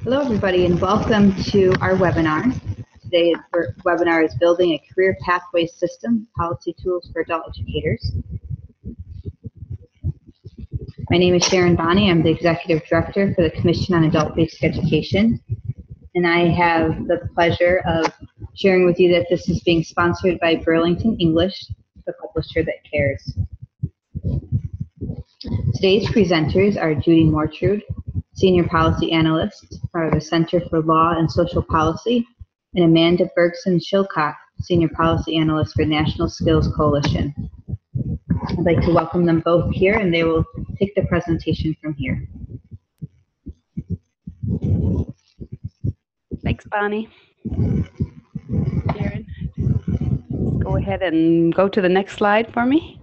Hello, everybody, and welcome to our webinar. Today's webinar is Building a Career Pathway System, Policy Tools for Adult Educators. My name is Sharon Bonney. I'm the Executive Director for the Commission on Adult Basic Education, and I have the pleasure of sharing with you that this is being sponsored by Burlington English, the publisher that cares. Today's presenters are Judy Mortrude, Senior Policy Analyst for the Center for Law and Social Policy, and Amanda Bergson-Shilcock, Senior Policy Analyst for National Skills Coalition. I'd like to welcome them both here, and they will take the presentation from here. Thanks, Bonnie. Sharon, go ahead and go to the next slide for me.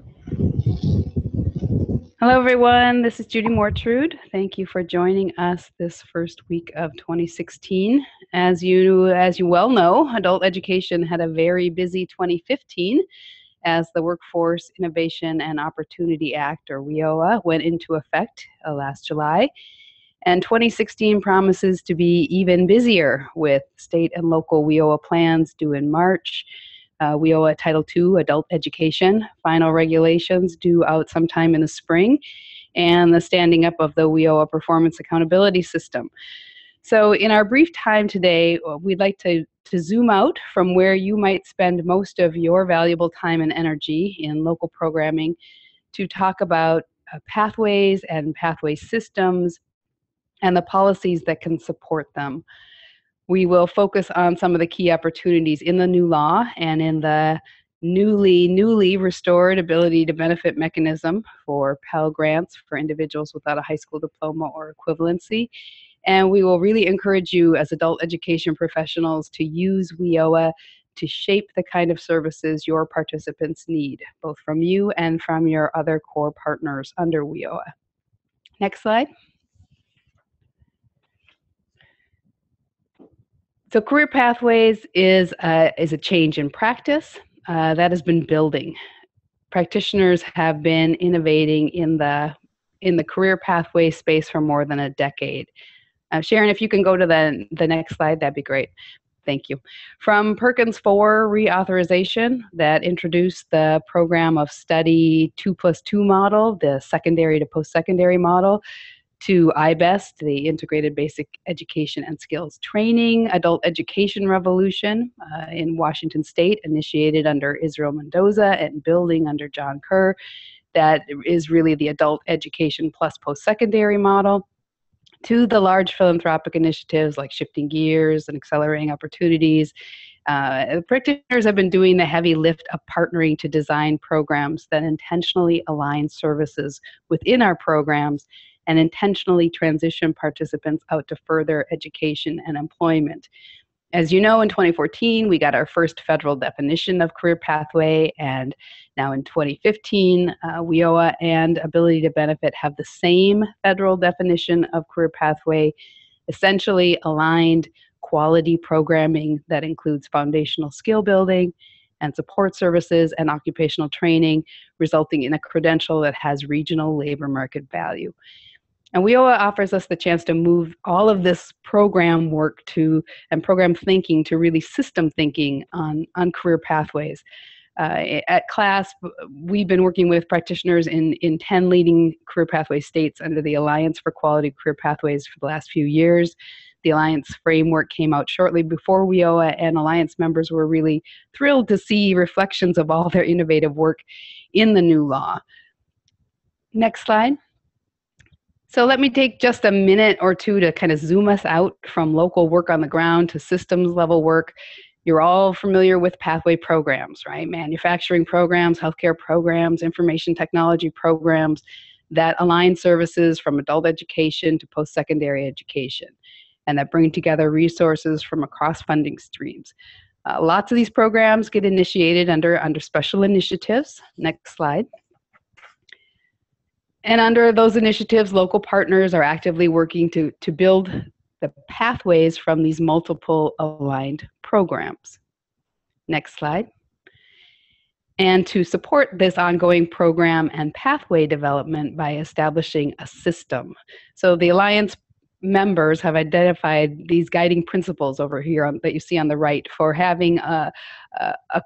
Hello, everyone. This is Judy Mortrude. Thank you for joining us this first week of 2016. As you well know, adult education had a very busy 2015 as the Workforce Innovation and Opportunity Act, or WIOA, went into effect last July. And 2016 promises to be even busier with state and local WIOA plans due in March. WIOA Title II, Adult Education, final regulations due out sometime in the spring, and the standing up of the WIOA Performance Accountability System. So in our brief time today, we'd like to zoom out from where you might spend most of your valuable time and energy in local programming to talk about pathways and pathway systems and the policies that can support them. We will focus on some of the key opportunities in the new law and in the newly restored ability to benefit mechanism for Pell Grants for individuals without a high school diploma or equivalency. And we will really encourage you as adult education professionals to use WIOA to shape the kind of services your participants need, both from you and from your other core partners under WIOA. Next slide. So Career Pathways is a change in practice that has been building. Practitioners have been innovating in the career pathway space for more than a decade. Sharon, if you can go to the next slide, that'd be great. Thank you. From Perkins 4 reauthorization that introduced the program of study 2+2 model, the secondary to post-secondary model, to IBEST, the Integrated Basic Education and Skills Training Adult Education Revolution in Washington State, initiated under Israel Mendoza and building under John Kerr. That is really the adult education plus post-secondary model, to the large philanthropic initiatives like Shifting Gears and Accelerating Opportunities. The practitioners have been doing the heavy lift of partnering to design programs that intentionally align services within our programs and intentionally transition participants out to further education and employment. As you know, in 2014, we got our first federal definition of career pathway, and now in 2015, WIOA and Ability to Benefit have the same federal definition of career pathway, essentially aligned quality programming that includes foundational skill building and support services and occupational training, resulting in a credential that has regional labor market value. And WIOA offers us the chance to move all of this program work and program thinking to really system thinking on career pathways. At CLASP, we've been working with practitioners in 10 leading career pathway states under the Alliance for Quality Career Pathways for the last few years. The Alliance framework came out shortly before WIOA, and Alliance members were really thrilled to see reflections of all their innovative work in the new law. Next slide. So let me take just a minute or two to kind of zoom us out from local work on the ground to systems level work. You're all familiar with pathway programs, right? Manufacturing programs, healthcare programs, information technology programs that align services from adult education to post-secondary education and that bring together resources from across funding streams. Lots of these programs get initiated under special initiatives. Next slide. And under those initiatives, local partners are actively working to build the pathways from these multiple aligned programs. Next slide. And to support this ongoing program and pathway development by establishing a system. So the Alliance members have identified these guiding principles over here that you see on the right for having a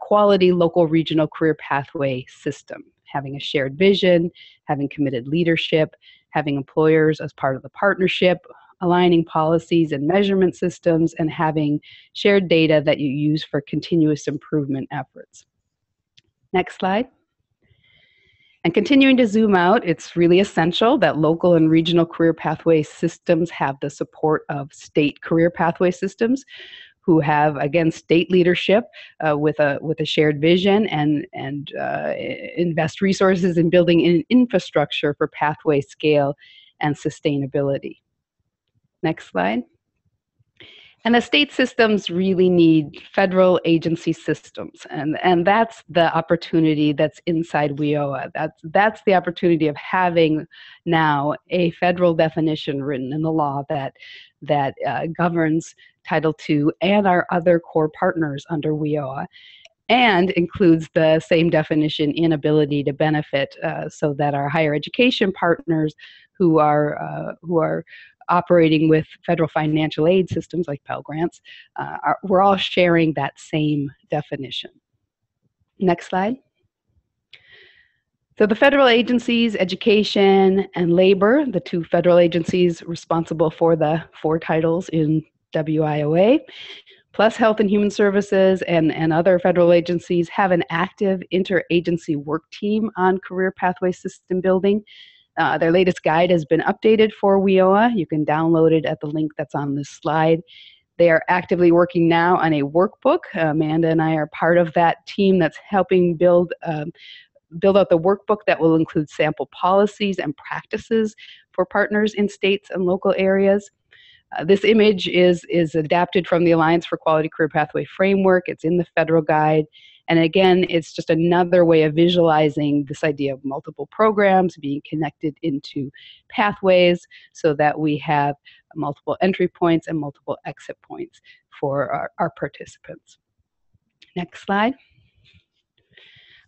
quality local regional career pathway system, having a shared vision, having committed leadership, having employers as part of the partnership, aligning policies and measurement systems, and having shared data that you use for continuous improvement efforts. Next slide. And continuing to zoom out, it's really essential that local and regional career pathway systems have the support of state career pathway systems who have, again, state leadership with a shared vision and invest resources in building an infrastructure for pathway scale and sustainability. Next slide. And the state systems really need federal agency systems, and that's the opportunity that's inside WIOA. That's the opportunity of having now a federal definition written in the law that governs Title II and our other core partners under WIOA, and includes the same definition in ability to benefit, so that our higher education partners who are operating with federal financial aid systems like Pell Grants, we're all sharing that same definition. Next slide. So the federal agencies, education and labor, the two federal agencies responsible for the 4 titles in WIOA, plus Health and Human Services and other federal agencies, have an active interagency work team on career pathway system building. Their latest guide has been updated for WIOA. You can download it at the link that's on this slide. They are actively working now on a workbook. Amanda and I are part of that team that's helping build out the workbook that will include sample policies and practices for partners in states and local areas. This image is adapted from the Alliance for Quality Career Pathway Framework. It's in the federal guide. And again, it's just another way of visualizing this idea of multiple programs being connected into pathways so that we have multiple entry points and multiple exit points for our participants. Next slide.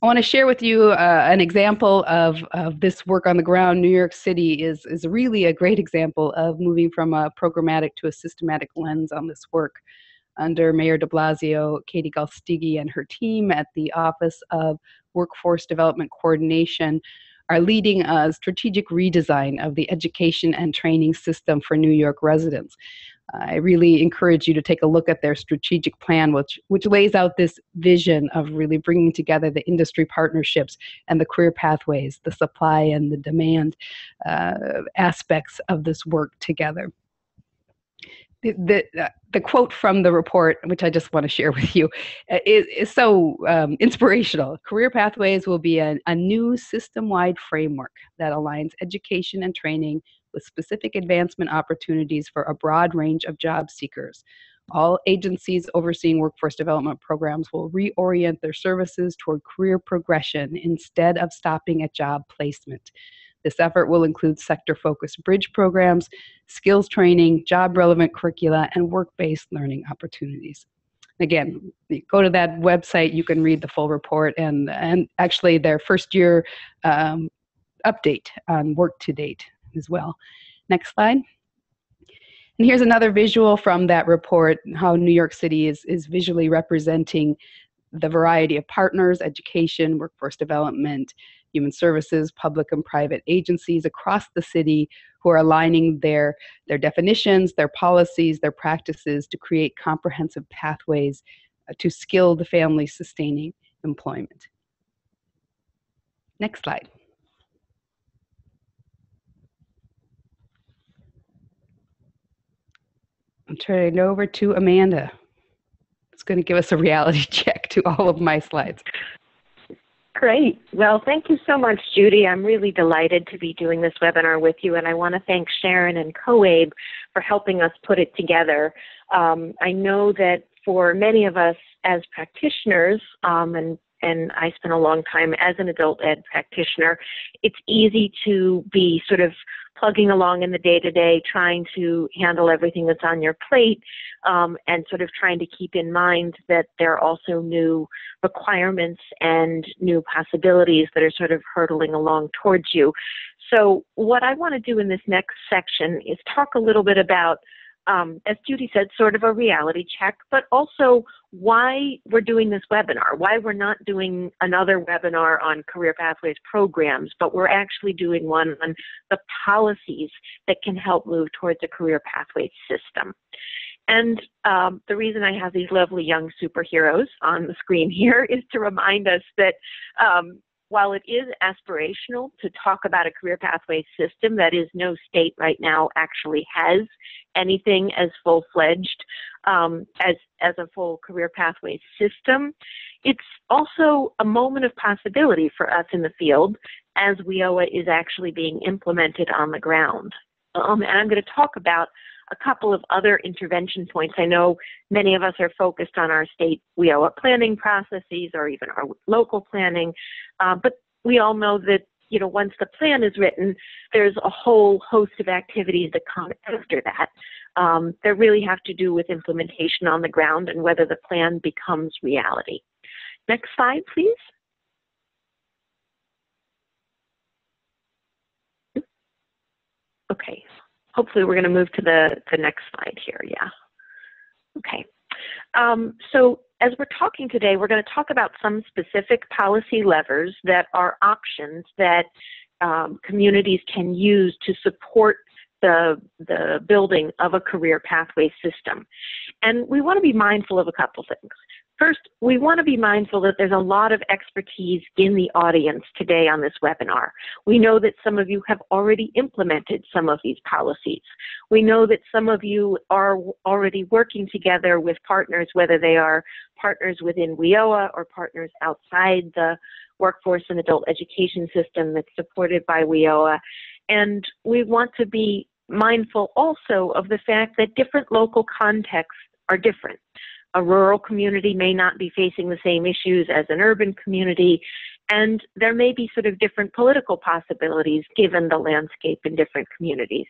I want to share with you an example of this work on the ground. New York City is really a great example of moving from a programmatic to a systematic lens on this work. Under Mayor de Blasio, Katie Galstighi and her team at the Office of Workforce Development Coordination are leading a strategic redesign of the education and training system for New York residents. I really encourage you to take a look at their strategic plan, which lays out this vision of really bringing together the industry partnerships and the career pathways, the supply and the demand aspects of this work together. The quote from the report, which I just want to share with you, is so inspirational. Career Pathways will be a new system-wide framework that aligns education and training with specific advancement opportunities for a broad range of job seekers. All agencies overseeing workforce development programs will reorient their services toward career progression instead of stopping at job placement. This effort will include sector-focused bridge programs, skills training, job-relevant curricula, and work-based learning opportunities. Again, you go to that website, you can read the full report and actually their first year update on work to date as well. Next slide. And here's another visual from that report, how New York City is visually representing the variety of partners, education, workforce development, human services, public and private agencies across the city who are aligning their definitions, their policies, their practices to create comprehensive pathways to skilled family sustaining employment. Next slide. I'm turning it over to Amanda. It's going to give us a reality check to all of my slides. Great. Well, thank you so much, Judy. I'm really delighted to be doing this webinar with you, and I want to thank Sharon and COABE for helping us put it together. I know that for many of us as practitioners, and I spent a long time as an adult ed practitioner, it's easy to be sort of plugging along in the day-to-day, trying to handle everything that's on your plate, and sort of trying to keep in mind that there are also new requirements and new possibilities that are sort of hurtling along towards you. So what I want to do in this next section is talk a little bit about, as Judy said, sort of a reality check, but also why we're doing this webinar, why we're not doing another webinar on Career Pathways programs, but we're actually doing one on the policies that can help move towards a Career Pathways system. And the reason I have these lovely young superheroes on the screen here is to remind us that while it is aspirational to talk about a career pathway system, that is, no state right now actually has anything as full-fledged as a full career pathway system, it's also a moment of possibility for us in the field as WIOA is actually being implemented on the ground. And I'm going to talk about a couple of other intervention points. I know many of us are focused on our state WIOA planning processes or even our local planning, but we all know that, you know, once the plan is written, there's a whole host of activities that come after that that really have to do with implementation on the ground and whether the plan becomes reality. Next slide, please. Okay. Hopefully we're going to move to the next slide here, yeah. Okay. So as we're talking today, we're going to talk about some specific policy levers that are options that communities can use to support the building of a career pathway system. And we want to be mindful of a couple things. First, we want to be mindful that there's a lot of expertise in the audience today on this webinar. We know that some of you have already implemented some of these policies. We know that some of you are already working together with partners, whether they are partners within WIOA or partners outside the workforce and adult education system that's supported by WIOA. And we want to be mindful also of the fact that different local contexts are different. A rural community may not be facing the same issues as an urban community, and there may be sort of different political possibilities given the landscape in different communities.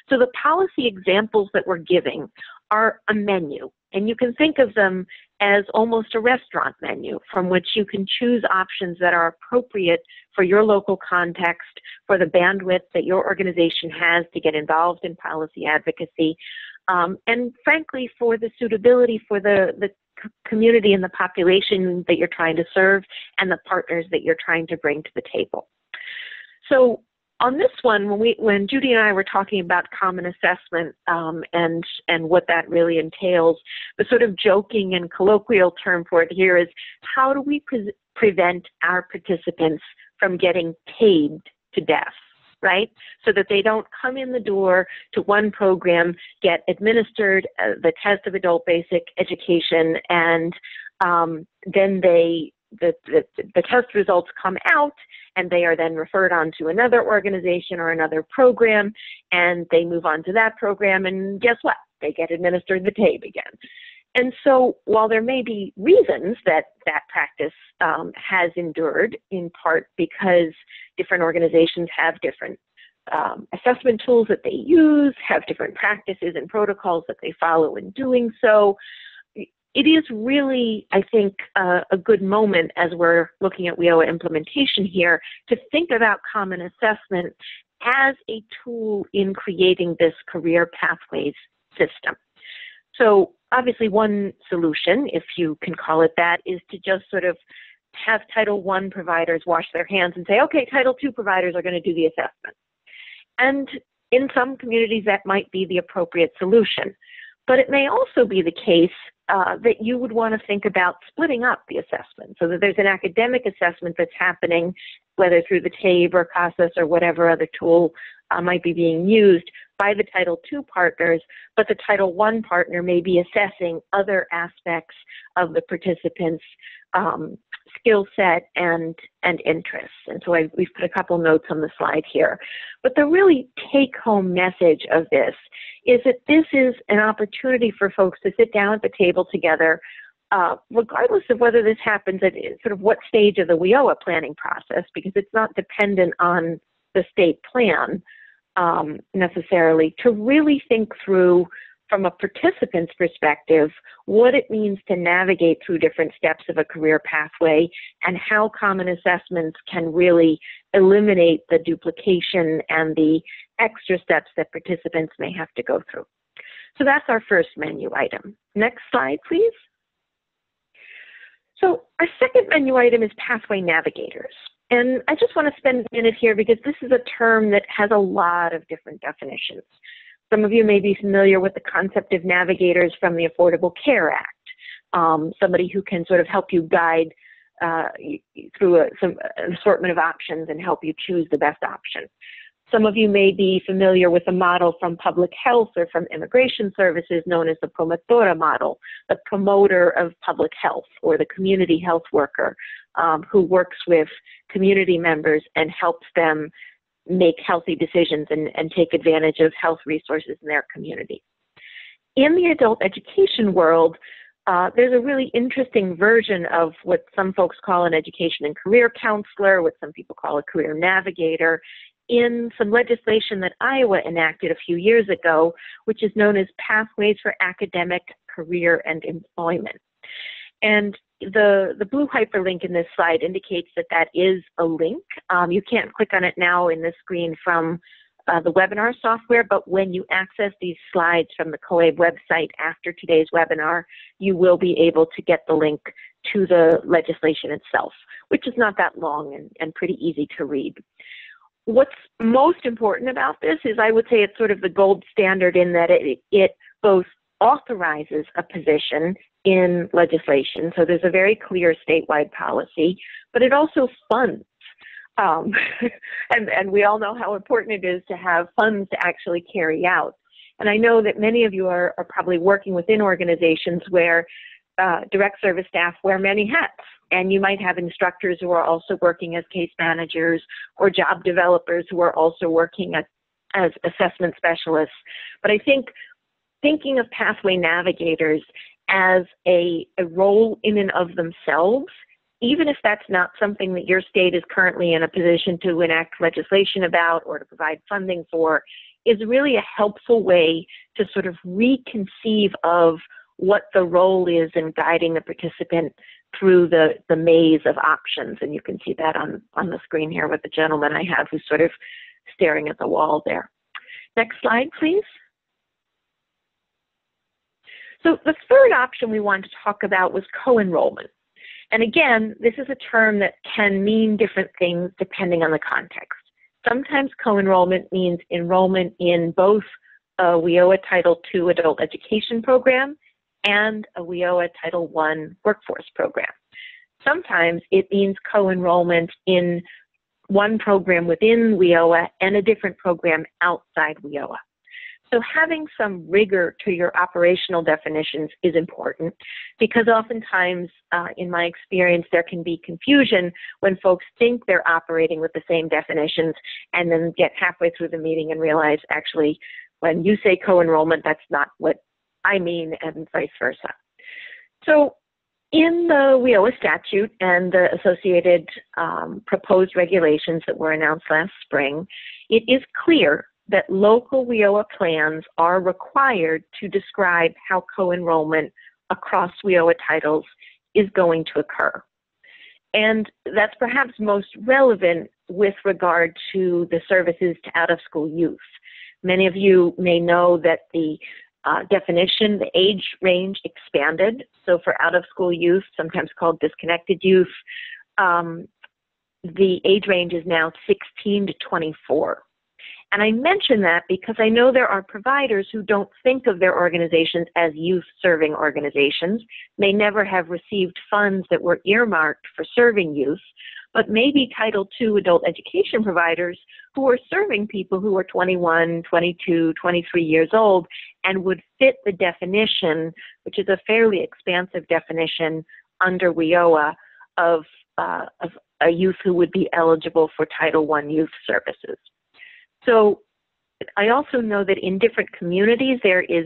So the policy examples that we're giving are a menu, and you can think of them as almost a restaurant menu from which you can choose options that are appropriate for your local context, for the bandwidth that your organization has to get involved in policy advocacy, and frankly, for the suitability for the community and the population that you're trying to serve and the partners that you're trying to bring to the table. So on this one, when Judy and I were talking about common assessment and what that really entails, the sort of joking and colloquial term for it here is, how do we prevent our participants from getting paid to death? Right? So that they don't come in the door to one program, get administered the test of adult basic education, and then the test results come out, and they are then referred on to another organization or another program, and they move on to that program, and guess what? They get administered the TABE again. And so while there may be reasons that that practice has endured, in part because different organizations have different assessment tools that they use, have different practices and protocols that they follow in doing so, it is really, I think, a good moment as we're looking at WIOA implementation here to think about common assessment as a tool in creating this career pathways system. So obviously one solution, if you can call it that, is to just sort of have Title I providers wash their hands and say, okay, Title II providers are going to do the assessment. And in some communities that might be the appropriate solution. But it may also be the case that you would want to think about splitting up the assessment so that there's an academic assessment that's happening, whether through the TABE or CASAS or whatever other tool might be being used by the Title II partners, but the Title I partner may be assessing other aspects of the participants' skill set and interests. And so we've put a couple notes on the slide here. But the really take-home message of this is that this is an opportunity for folks to sit down at the table together, regardless of whether this happens at sort of what stage of the WIOA planning process, because it's not dependent on the state plan necessarily, to really think through from a participant's perspective what it means to navigate through different steps of a career pathway and how common assessments can really eliminate the duplication and the extra steps that participants may have to go through. So that's our first menu item. Next slide, please. So our second menu item is Pathway Navigators. And I just want to spend a minute here because this is a term that has a lot of different definitions. Some of you may be familiar with the concept of navigators from the Affordable Care Act, somebody who can sort of help you guide through an assortment of options and help you choose the best option. Some of you may be familiar with a model from public health or from immigration services known as the promotora model, the promoter of public health or the community health worker who works with community members and helps them make healthy decisions and take advantage of health resources in their community. In the adult education world, there's a really interesting version of what some folks call an education and career counselor, what some people call a career navigator, in some legislation that Iowa enacted a few years ago, which is known as Pathways for Academic, Career, and Employment. And the blue hyperlink in this slide indicates that that is a link. You can't click on it now in this screen from the webinar software, but when you access these slides from the COABE website after today's webinar, you will be able to get the link to the legislation itself, which is not that long and pretty easy to read. What's most important about this is I would say it's sort of the gold standard in that it both authorizes a position in legislation, so there's a very clear statewide policy, but it also funds. And we all know how important it is to have funds to actually carry out. And I know that many of you are probably working within organizations where direct service staff wear many hats. And you might have instructors who are also working as case managers or job developers who are also working as assessment specialists. But I think thinking of pathway navigators as a role in and of themselves, even if that's not something that your state is currently in a position to enact legislation about or to provide funding for, is really a helpful way to sort of reconceive of what the role is in guiding the participant through the maze of options. And you can see that on the screen here with the gentleman I have who's sort of staring at the wall there. Next slide, please. So the third option we wanted to talk about was co-enrollment. And again, this is a term that can mean different things depending on the context. Sometimes co-enrollment means enrollment in both a WIOA Title II adult education program and a WIOA Title I workforce program. Sometimes it means co-enrollment in one program within WIOA and a different program outside WIOA. So having some rigor to your operational definitions is important because oftentimes, in my experience, there can be confusion when folks think they're operating with the same definitions and then get halfway through the meeting and realize, actually, when you say co-enrollment, that's not what I mean, and vice versa. So in the WIOA statute and the associated proposed regulations that were announced last spring, it is clear that local WIOA plans are required to describe how co-enrollment across WIOA titles is going to occur. And that's perhaps most relevant with regard to the services to out-of-school youth. Many of you may know that the definition, the age range expanded. So for out-of-school youth, sometimes called disconnected youth, the age range is now 16 to 24. And I mention that because I know there are providers who don't think of their organizations as youth-serving organizations, may never have received funds that were earmarked for serving youth, but maybe Title II adult education providers who are serving people who are 21, 22, 23 years old and would fit the definition, which is a fairly expansive definition under WIOA of a youth who would be eligible for Title I youth services. So I also know that in different communities, there is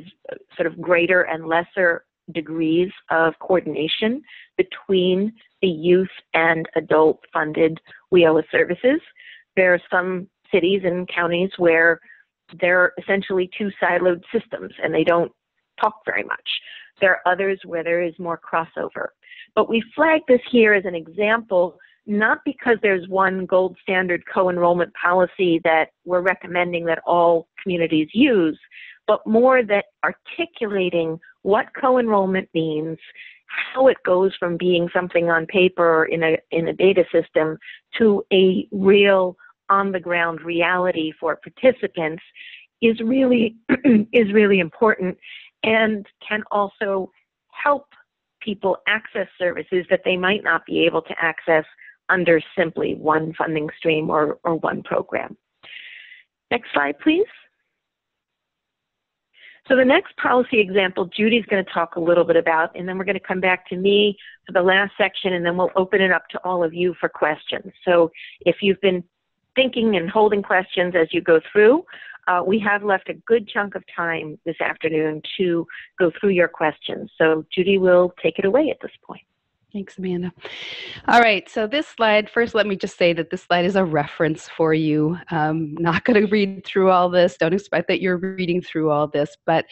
sort of greater and lesser degrees of coordination between the youth and adult funded WIOA services. There are some cities and counties where they're essentially two siloed systems and they don't talk very much. There are others where there is more crossover. But we flag this here as an example not because there's one gold standard co-enrollment policy that we're recommending that all communities use, but more that articulating what co-enrollment means, how it goes from being something on paper or in a data system to a real on-the-ground reality for participants is really important, and can also help people access services that they might not be able to access under simply one funding stream or one program. Next slide, please. So the next policy example, Judy's going to talk a little bit about, and then we're going to come back to me for the last section, and then we'll open it up to all of you for questions. So if you've been thinking and holding questions as you go through, we have left a good chunk of time this afternoon to go through your questions. So Judy will take it away at this point. Thanks, Amanda. All right, so this slide, first let me just say that this slide is a reference for you. Not going to read through all this. Don't expect that you're reading through all this, but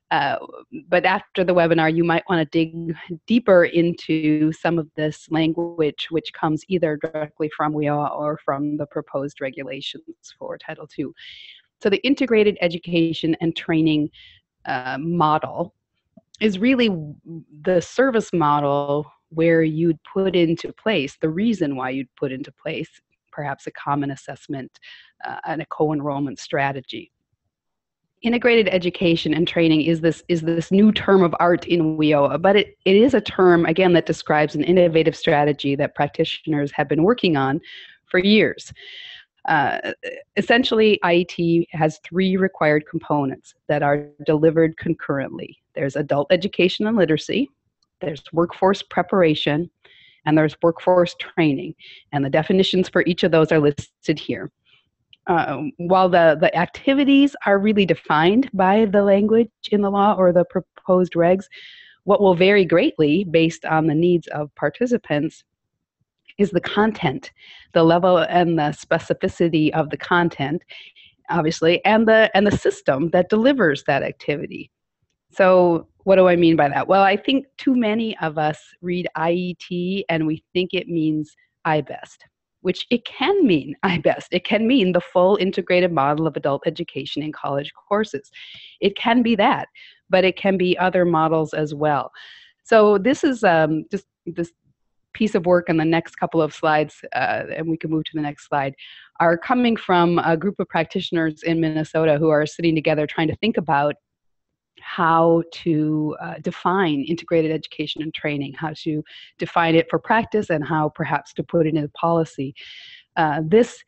after the webinar, you might want to dig deeper into some of this language, which comes either directly from WIOA or from the proposed regulations for Title II. So the integrated education and training model is really the service model where you'd put into place, the reason why you'd put into place perhaps a common assessment and a co-enrollment strategy. Integrated education and training is this new term of art in WIOA, but it is a term, again, that describes an innovative strategy that practitioners have been working on for years. Essentially, IET has 3 required components that are delivered concurrently. There's adult education and literacy, there's workforce preparation, and there's workforce training. And the definitions for each of those are listed here. While the activities are really defined by the language in the law or the proposed regs, what will vary greatly based on the needs of participants is the content, the level and the specificity of the content, obviously, and the system that delivers that activity. So what do I mean by that? Well, I think too many of us read IET and we think it means iBest, which it can mean iBest. It can mean the full integrated model of adult education in college courses. It can be that, but it can be other models as well. So this is just this piece of work in the next couple of slides, and we can move to the next slide, are coming from a group of practitioners in Minnesota who are sitting together trying to think about how to define integrated education and training, how to define it for practice, and how perhaps to put it into policy. This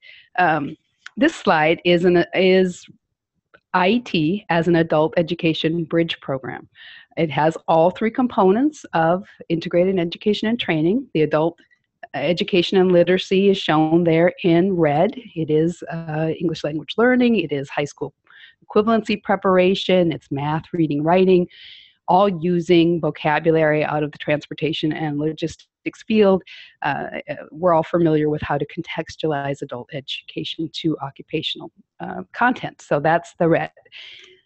slide is IET as an adult education bridge program. It has all 3 components of integrated education and training. The adult education and literacy is shown there in red. It is English language learning. It is high school equivalency preparation. It's math, reading, writing, all using vocabulary out of the transportation and logistics field. We're all familiar with how to contextualize adult education to occupational content. So that's the red.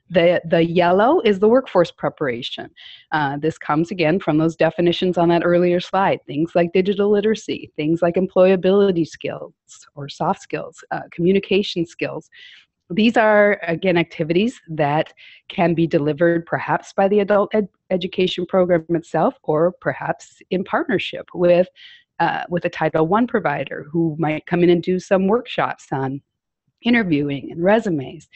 The yellow is the workforce preparation. This comes again from those definitions on that earlier slide. Things like digital literacy, things like employability skills or soft skills, communication skills. These are, again, activities that can be delivered perhaps by the adult education program itself, or perhaps in partnership with a Title I provider who might come in and do some workshops on interviewing and resumes.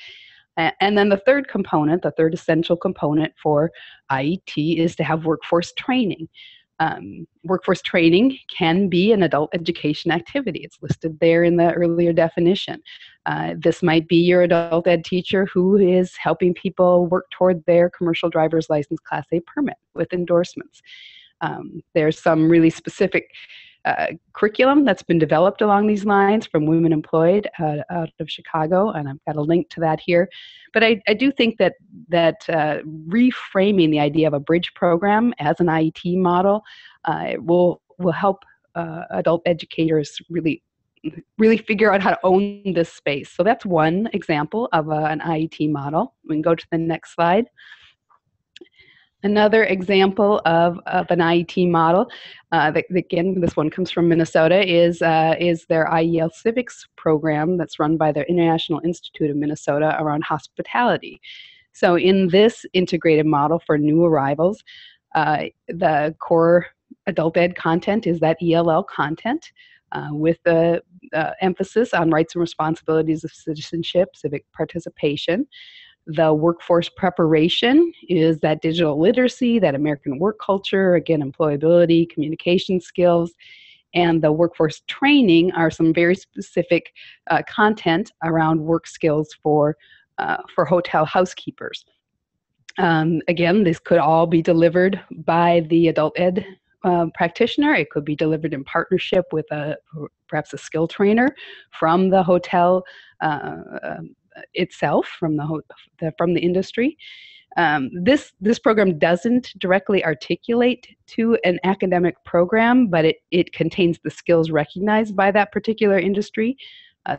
And then the third component, the third essential component for IET, is to have workforce training. Workforce training can be an adult education activity. It's listed there in the earlier definition. This might be your adult ed teacher who is helping people work toward their commercial driver's license Class A permit with endorsements. There's some really specific curriculum that's been developed along these lines from Women Employed out of Chicago, and I've got a link to that here. But I do think that reframing the idea of a bridge program as an IET model will help adult educators really figure out how to own this space. So that's one example of an IET model. We can go to the next slide. Another example of an IET model, again, this one comes from Minnesota, is their IEL Civics program that's run by the International Institute of Minnesota around hospitality. So in this integrated model for new arrivals, the core adult ed content is that ELL content with the emphasis on rights and responsibilities of citizenship, civic participation. The workforce preparation is that digital literacy, that American work culture, again, employability, communication skills. And the workforce training are some very specific content around work skills for hotel housekeepers. Again, this could all be delivered by the adult ed practitioner. It could be delivered in partnership with perhaps a skill trainer from the hotel itself, from the industry. This program doesn't directly articulate to an academic program, but it contains the skills recognized by that particular industry.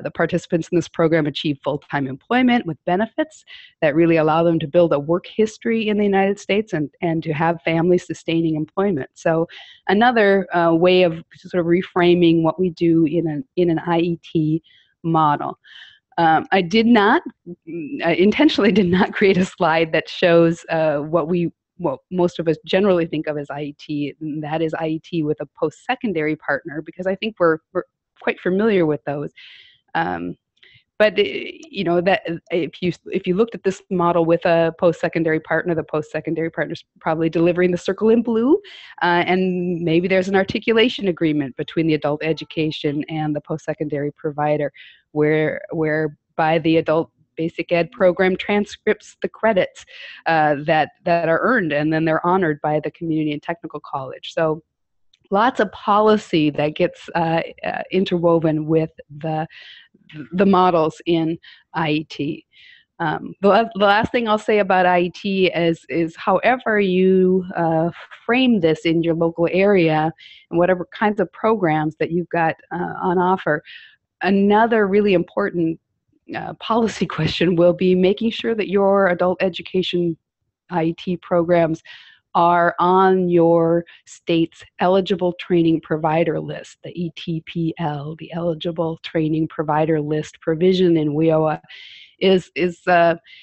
The participants in this program achieve full-time employment with benefits that really allow them to build a work history in the United States and to have family-sustaining employment. So another way of sort of reframing what we do in an IET model. I intentionally did not create a slide that shows what most of us generally think of as IET, and that is IET with a post-secondary partner, because I think we're quite familiar with those. But that if you looked at this model with a post-secondary partner, the post-secondary partner is probably delivering the circle in blue, and maybe there's an articulation agreement between the adult education and the post-secondary provider, whereby the adult basic ed program transcripts the credits that are earned, and then they're honored by the community and technical college. So lots of policy that gets interwoven with the models in IET. The last thing I'll say about IET is however you frame this in your local area and whatever kinds of programs that you've got on offer, another really important policy question will be making sure that your adult education IET programs are on your state's eligible training provider list, the ETPL, the eligible training provider list provision in WIOA is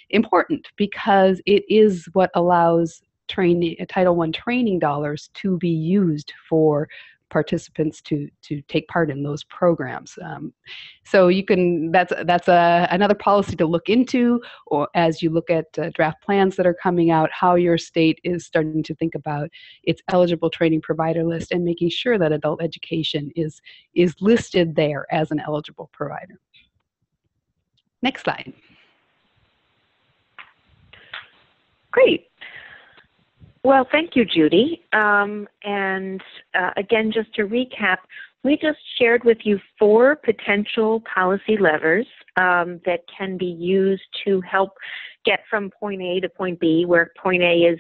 important, because it is what allows Title I training dollars to be used for participants to take part in those programs. So that's another policy to look into, or as you look at draft plans that are coming out, how your state is starting to think about its eligible training provider list and making sure that adult education is listed there as an eligible provider. Next slide. Great. Well, thank you, Judy. Again, just to recap, we just shared with you 4 potential policy levers that can be used to help get from point A to point B, where point A is,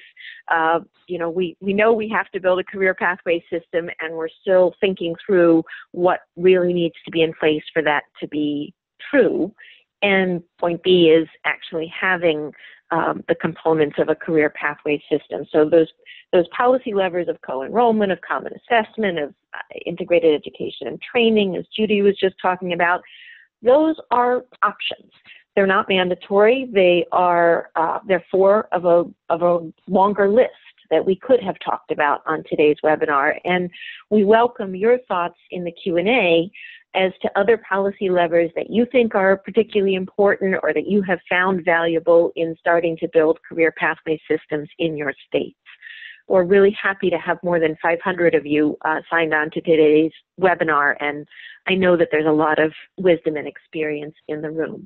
we know we have to build a career pathway system, and we're still thinking through what really needs to be in place for that to be true. And point B is actually having the components of a career pathway system. So those policy levers of co-enrollment, of common assessment, of integrated education and training, as Judy was just talking about, those are options. They're not mandatory. They're 4 of a longer list that we could have talked about on today's webinar. And we welcome your thoughts in the Q&A as to other policy levers that you think are particularly important or that you have found valuable in starting to build career pathway systems in your states. We're really happy to have more than 500 of you signed on to today's webinar, and I know that there's a lot of wisdom and experience in the room.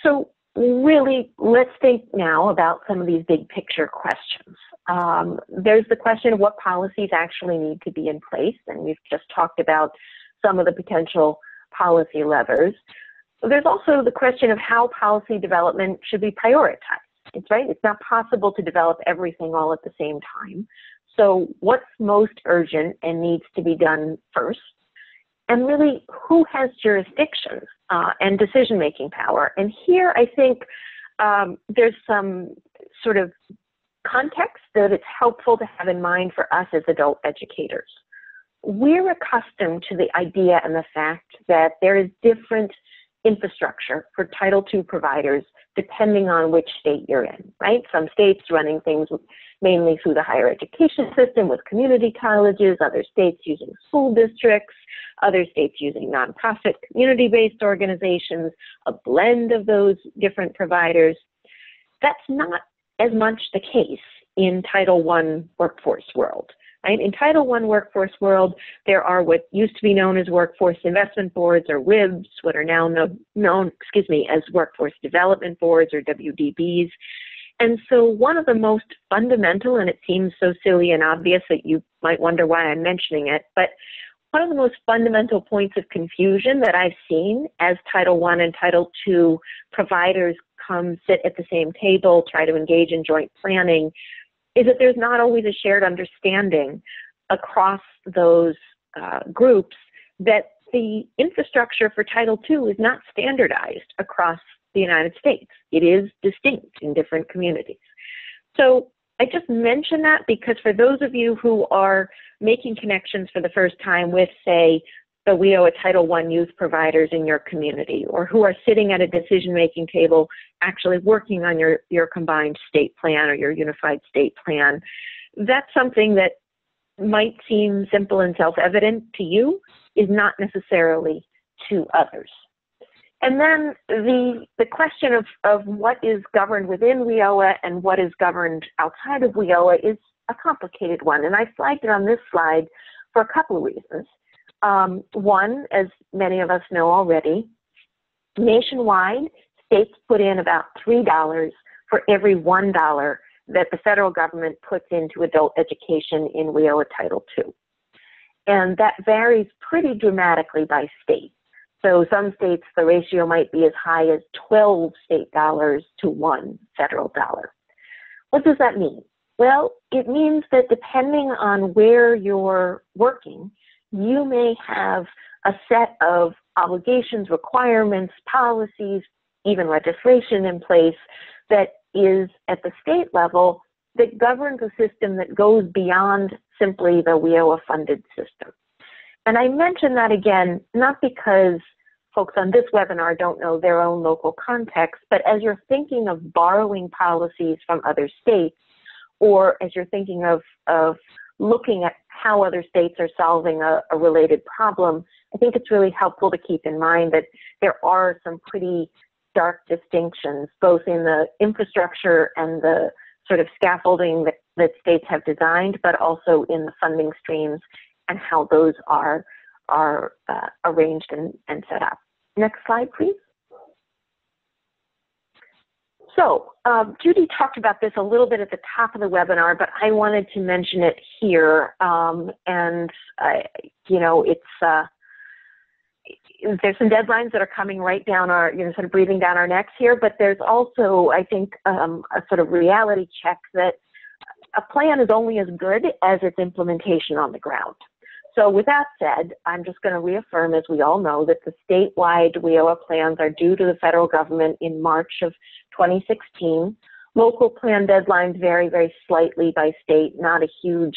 So really, let's think now about some of these big picture questions. There's the question of what policies actually need to be in place, and we've just talked about some of the potential policy levers. There's also the question of how policy development should be prioritized. It's right. It's not possible to develop everything all at the same time. So what's most urgent and needs to be done first? And really, who has jurisdiction and decision-making power? And here, I think there's some sort of context that it's helpful to have in mind for us as adult educators. We're accustomed to the idea and the fact that there is different infrastructure for Title II providers depending on which state you're in, right? Some states running things mainly through the higher education system with community colleges, other states using school districts, other states using nonprofit community-based organizations, a blend of those different providers. That's not as much the case in Title I workforce world. Right? In Title I workforce world, there are what used to be known as workforce investment boards, or WIBs, what are now known as workforce development boards, or WDBs. And so one of the most fundamental, and it seems so silly and obvious that you might wonder why I'm mentioning it, but one of the most fundamental points of confusion that I've seen as Title I and Title II providers come sit at the same table, try to engage in joint planning, is that there's not always a shared understanding across those groups that the infrastructure for Title II is not standardized across the United States. It is distinct in different communities. So I just mention that because for those of you who are making connections for the first time with, say, the WIOA Title I youth providers in your community, or who are sitting at a decision-making table actually working on your combined state plan or your unified state plan, that's something that might seem simple and self-evident to you is not necessarily to others. And then the question of what is governed within WIOA and what is governed outside of WIOA is a complicated one, and I flagged it on this slide for a couple of reasons. One, as many of us know already, nationwide, states put in about $3 for every $1 that the federal government puts into adult education in WIOA Title II. And that varies pretty dramatically by state. So some states, the ratio might be as high as 12 state dollars to one federal dollar. What does that mean? Well, it means that depending on where you're working, you may have a set of obligations, requirements, policies, even legislation in place that is at the state level that governs a system that goes beyond simply the WIOA funded system. And I mention that again, not because folks on this webinar don't know their own local context, but as you're thinking of borrowing policies from other states, or as you're thinking of looking at how other states are solving a related problem, I think it's really helpful to keep in mind that there are some pretty stark distinctions, both in the infrastructure and the sort of scaffolding that states have designed, but also in the funding streams and how those are arranged and set up. Next slide, please. So Judy talked about this a little bit at the top of the webinar, but I wanted to mention it here. You know, there's some deadlines that are coming right down our, sort of breathing down our necks here, but there's also, I think, a sort of reality check that a plan is only as good as its implementation on the ground. So with that said, I'm just going to reaffirm, as we all know, that the statewide WIOA plans are due to the federal government in March of 2016. Local plan deadlines vary very slightly by state, not a huge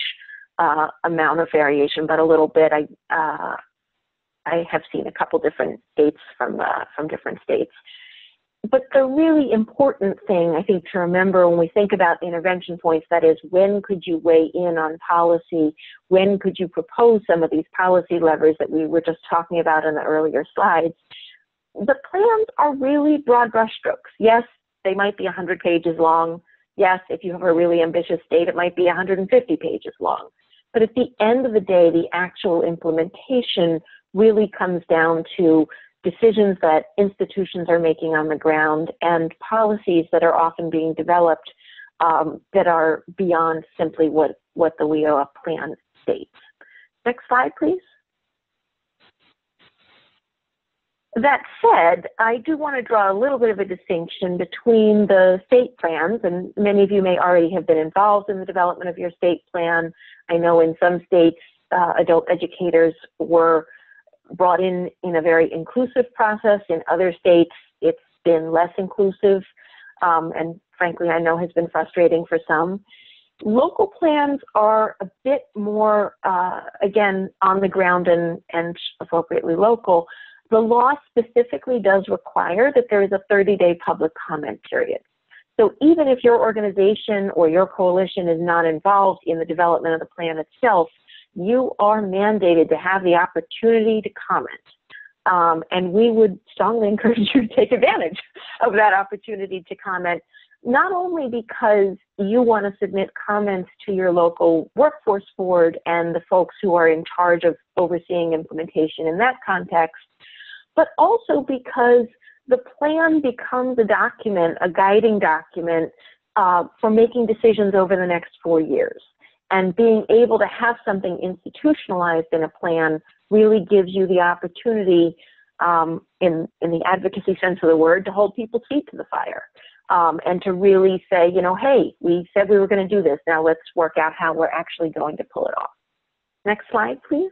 amount of variation, but a little bit. I have seen a couple different dates from different states. But the really important thing, I think, to remember when we think about intervention points, that is, when could you weigh in on policy? When could you propose some of these policy levers that we were just talking about in the earlier slides? The plans are really broad brushstrokes. Yes, they might be 100 pages long. Yes, if you have a really ambitious state, it might be 150 pages long. But at the end of the day, the actual implementation really comes down to decisions that institutions are making on the ground and policies that are often being developed that are beyond simply what the WIOA plan states. Next slide, please. That said, I do want to draw a little bit of a distinction between the state plans, and many of you may already have been involved in the development of your state plan. I know in some states, adult educators were brought in a very inclusive process. In other states, it's been less inclusive. and frankly, I know has been frustrating for some. Local plans are a bit more, again, on the ground and appropriately local. The law specifically does require that there is a 30-day public comment period. So even if your organization or your coalition is not involved in the development of the plan itself, you are mandated to have the opportunity to comment. And we would strongly encourage you to take advantage of that opportunity to comment, not only because you want to submit comments to your local workforce board and the folks who are in charge of overseeing implementation in that context, but also because the plan becomes a document, a guiding document for making decisions over the next 4 years. And being able to have something institutionalized in a plan really gives you the opportunity, in the advocacy sense of the word, to hold people's feet to the fire. And to really say, you know, hey, we said we were going to do this. Now let's work out how we're actually going to pull it off. Next slide, please.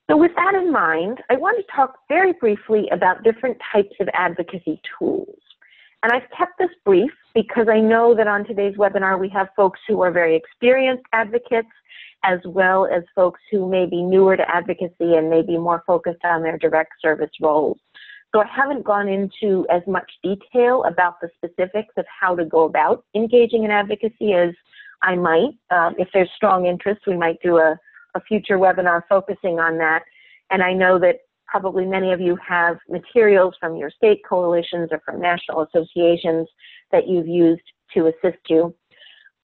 So with that in mind, I want to talk very briefly about different types of advocacy tools. And I've kept this brief because I know that on today's webinar we have folks who are very experienced advocates, as well as folks who may be newer to advocacy and may be more focused on their direct service roles. So I haven't gone into as much detail about the specifics of how to go about engaging in advocacy as I might. If there's strong interest, we might do a future webinar focusing on that. And I know that probably many of you have materials from your state coalitions or from national associations that you've used to assist you.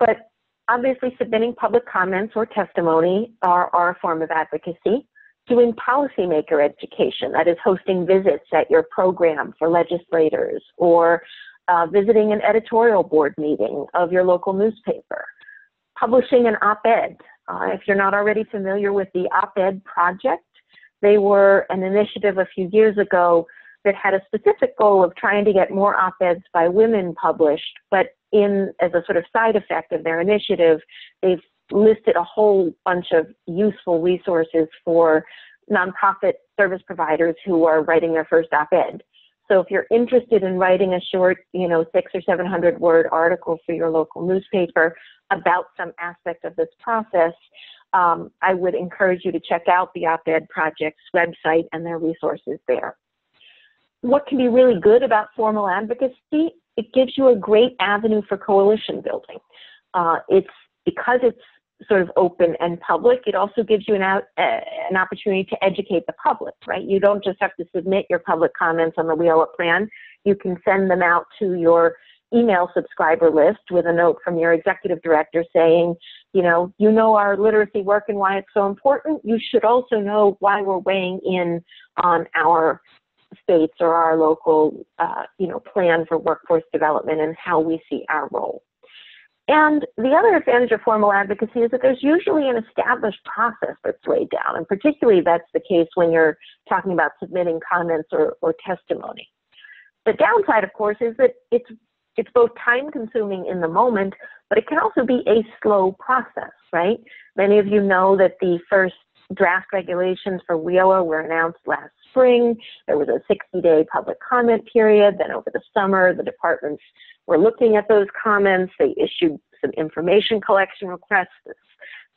But obviously submitting public comments or testimony are a form of advocacy. Doing policymaker education, that is hosting visits at your program for legislators, or visiting an editorial board meeting of your local newspaper. Publishing an op-ed. If you're not already familiar with the op-ed project, they were an initiative a few years ago that had a specific goal of trying to get more op-eds by women published, but as a sort of side effect of their initiative, they've listed a whole bunch of useful resources for nonprofit service providers who are writing their first op-ed. So if you're interested in writing a short, 600 or 700 word article for your local newspaper about some aspect of this process, I would encourage you to check out the op-ed project's website and their resources there. What can be really good about formal advocacy? It gives you a great avenue for coalition building. Because it's sort of open and public, it also gives you an opportunity to educate the public, right? You don't just have to submit your public comments on the WIOA plan. You can send them out to your email subscriber list with a note from your executive director saying, you know our literacy work and why it's so important. You should also know why we're weighing in on our states or our local, plan for workforce development and how we see our role. And the other advantage of formal advocacy is that there's usually an established process that's laid down, and particularly that's the case when you're talking about submitting comments or testimony. The downside, of course, is that it's both time-consuming in the moment, but it can also be a slow process, right? Many of you know that the first draft regulations for WIOA were announced last spring. There was a 60-day public comment period. Then over the summer, the departments were looking at those comments. They issued some information collection requests this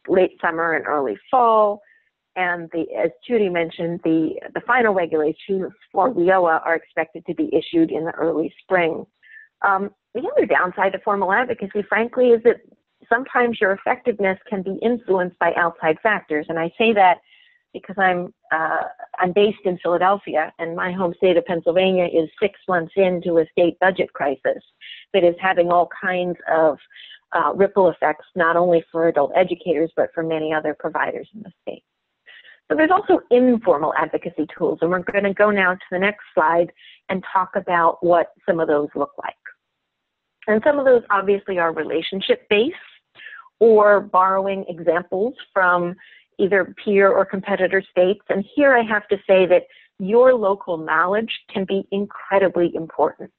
late summer and early fall. And as Judy mentioned, the final regulations for WIOA are expected to be issued in the early spring. The other downside to formal advocacy, frankly, is that sometimes your effectiveness can be influenced by outside factors. And I say that because I'm based in Philadelphia, and my home state of Pennsylvania is 6 months into a state budget crisis that is having all kinds of ripple effects, not only for adult educators, but for many other providers in the state. So there's also informal advocacy tools, and we're going to go now to the next slide and talk about what some of those look like. And some of those obviously are relationship-based or borrowing examples from either peer or competitor states. And here I have to say that your local knowledge can be incredibly important.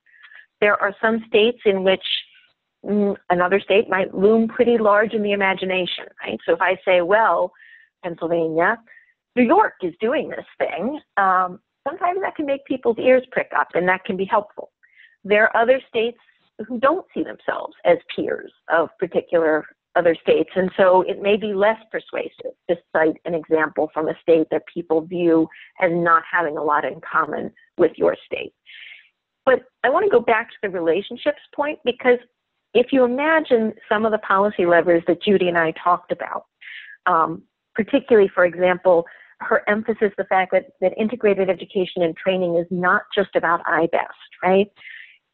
There are some states in which another state might loom pretty large in the imagination, right? So if I say, well, Pennsylvania, New York is doing this thing, sometimes that can make people's ears prick up, and that can be helpful. there are other states who don't see themselves as peers of particular other states, and so it may be less persuasive to cite an example from a state that people view as not having a lot in common with your state. But I want to go back to the relationships point, because if you imagine some of the policy levers that Judy and I talked about, particularly, for example, her emphasis, the fact that integrated education and training is not just about IBEST, right?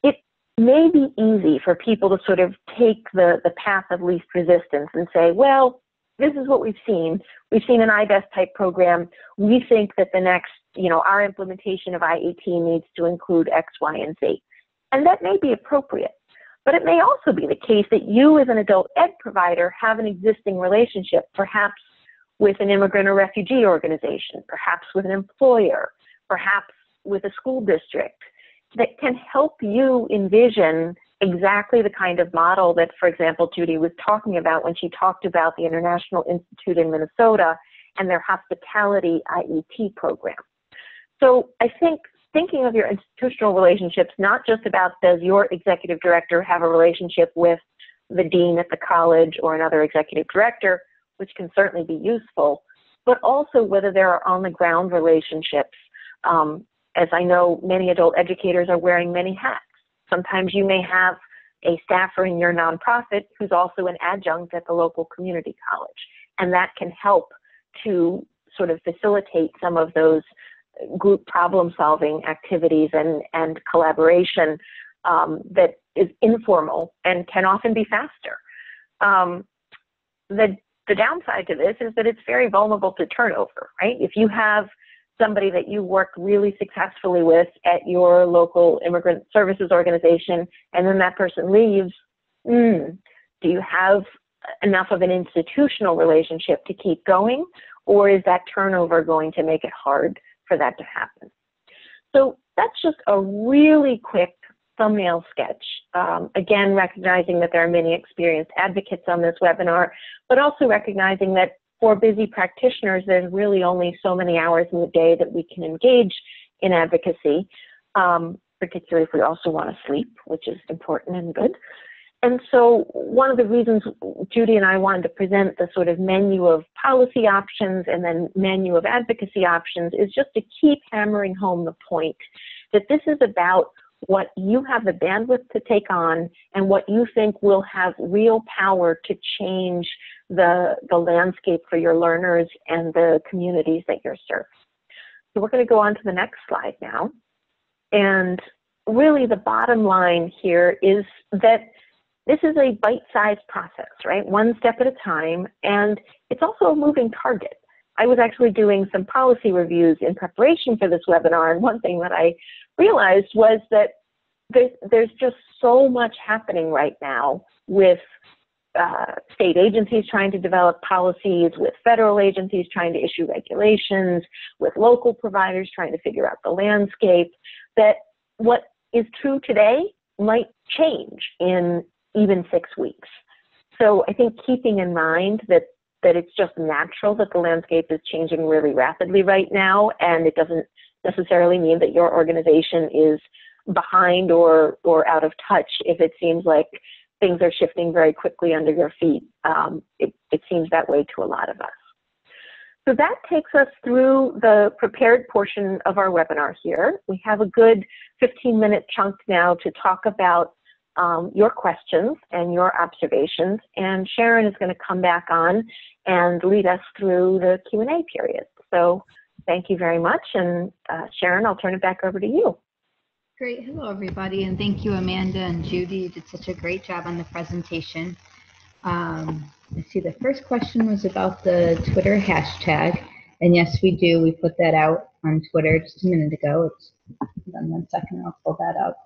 It may be easy for people to sort of take the path of least resistance and say, well, this is what we've seen. We've seen an IBEST type program. We think that the next, our implementation of IET needs to include X, Y, and Z. And that may be appropriate. But it may also be the case that you as an adult ed provider have an existing relationship, perhaps with an immigrant or refugee organization, perhaps with an employer, perhaps with a school district, that can help you envision exactly the kind of model that, for example, Judy was talking about when she talked about the International Institute in Minnesota and their hospitality IET program. So I think thinking of your institutional relationships, not just about does your executive director have a relationship with the dean at the college or another executive director, which can certainly be useful, but also whether there are on-the-ground relationships. As I know, many adult educators are wearing many hats. Sometimes you may have a staffer in your nonprofit who's also an adjunct at the local community college, and that can help to sort of facilitate some of those group problem-solving activities and collaboration that is informal and can often be faster. The downside to this is that it's very vulnerable to turnover, right? If you have somebody that you work really successfully with at your local immigrant services organization, and then that person leaves, do you have enough of an institutional relationship to keep going, or is that turnover going to make it hard for that to happen? So that's just a really quick thumbnail sketch. Again, recognizing that there are many experienced advocates on this webinar, but also recognizing that for busy practitioners, there's really only so many hours in the day that we can engage in advocacy, particularly if we also want to sleep, which is important and good. And so one of the reasons Judy and I wanted to present the sort of menu of policy options and then menu of advocacy options is just to keep hammering home the point that this is about what you have the bandwidth to take on and what you think will have real power to change the landscape for your learners and the communities that you're serving. So we're going to go on to the next slide now. And really the bottom line here is that this is a bite-sized process, right? One step at a time, and it's also a moving target. I was actually doing some policy reviews in preparation for this webinar, and one thing that I realized was that there's just so much happening right now with state agencies trying to develop policies, with federal agencies trying to issue regulations, with local providers trying to figure out the landscape, that what is true today might change in even 6 weeks. So I think keeping in mind that it's just natural that the landscape is changing really rapidly right now, and it doesn't necessarily mean that your organization is behind or out of touch if it seems like things are shifting very quickly under your feet. It seems that way to a lot of us. So that takes us through the prepared portion of our webinar here. We have a good 15-minute chunk now to talk about your questions and your observations, and Sharon is going to come back on and lead us through the Q&A period. So thank you very much, and Sharon, I'll turn it back over to you. Great. Hello, everybody, and thank you, Amanda and Judy. You did such a great job on the presentation. Let's see, the first question was about the Twitter hashtag, and yes, we do. We put that out on Twitter just a minute ago. Hold on 1 second, I'll pull that up.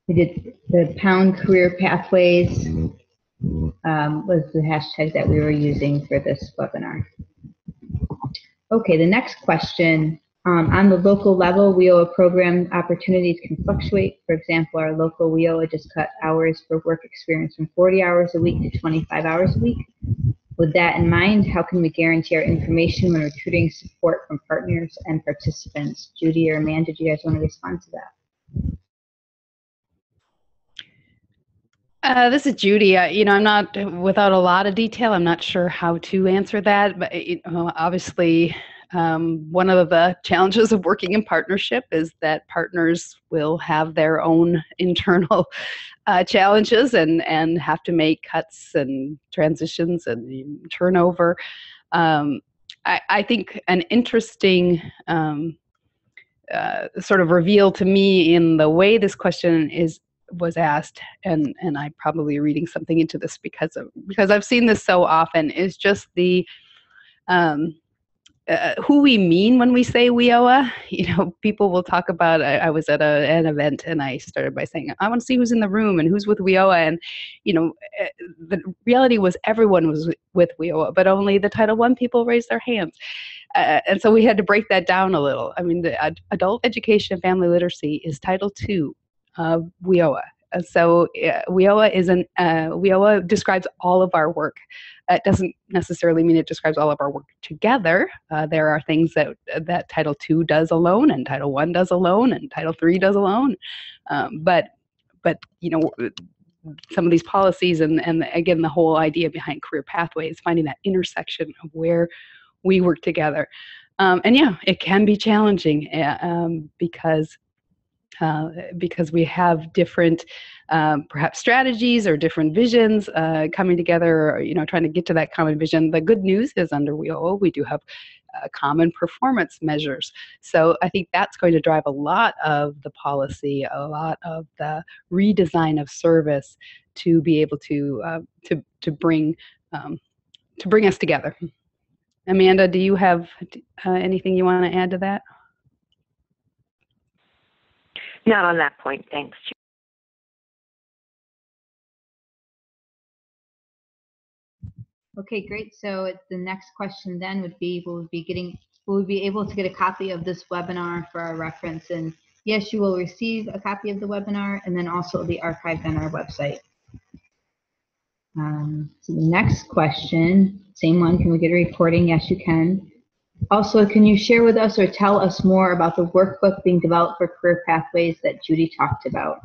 We did the #CareerPathways was the hashtag that we were using for this webinar. Okay, the next question. On the local level, WIOA program opportunities can fluctuate. For example, our local WIOA just cut hours for work experience from 40 hours a week to 25 hours a week. With that in mind, how can we guarantee our information when recruiting support from partners and participants? Judy or Amanda, do you guys want to respond to that? This is Judy. I'm not, without a lot of detail, I'm not sure how to answer that. But obviously, one of the challenges of working in partnership is that partners will have their own internal challenges and have to make cuts and transitions and turnover. I think an interesting sort of reveal to me in the way this question was asked, and I'm probably reading something into this because I've seen this so often, is just the who we mean when we say WIOA. People will talk about, I was at an event and I started by saying, I want to see who's in the room and who's with WIOA. And, the reality was everyone was with WIOA, but only the Title I people raised their hands. And so we had to break that down a little. I mean, the adult education and family literacy is Title II of WIOA. So WIOA describes all of our work. It doesn't necessarily mean it describes all of our work together. There are things that Title II does alone, and Title I does alone, and Title III does alone. But some of these policies and again, the whole idea behind Career Pathway is finding that intersection of where we work together. And yeah, it can be challenging because we have different perhaps strategies or different visions coming together, or, trying to get to that common vision. The good news is under WIOA, we do have common performance measures. So I think that's going to drive a lot of the policy, a lot of the redesign of service to be able to bring us together. Amanda, do you have anything you want to add to that? Not on that point, thanks. Okay, great. So the next question then would be, will we be able to get a copy of this webinar for our reference? And yes, you will receive a copy of the webinar, and then also it'll be archived on our website. So the next question, same one, can we get a recording? Yes, you can. Also, can you share with us or tell us more about the workbook being developed for Career Pathways that Judy talked about?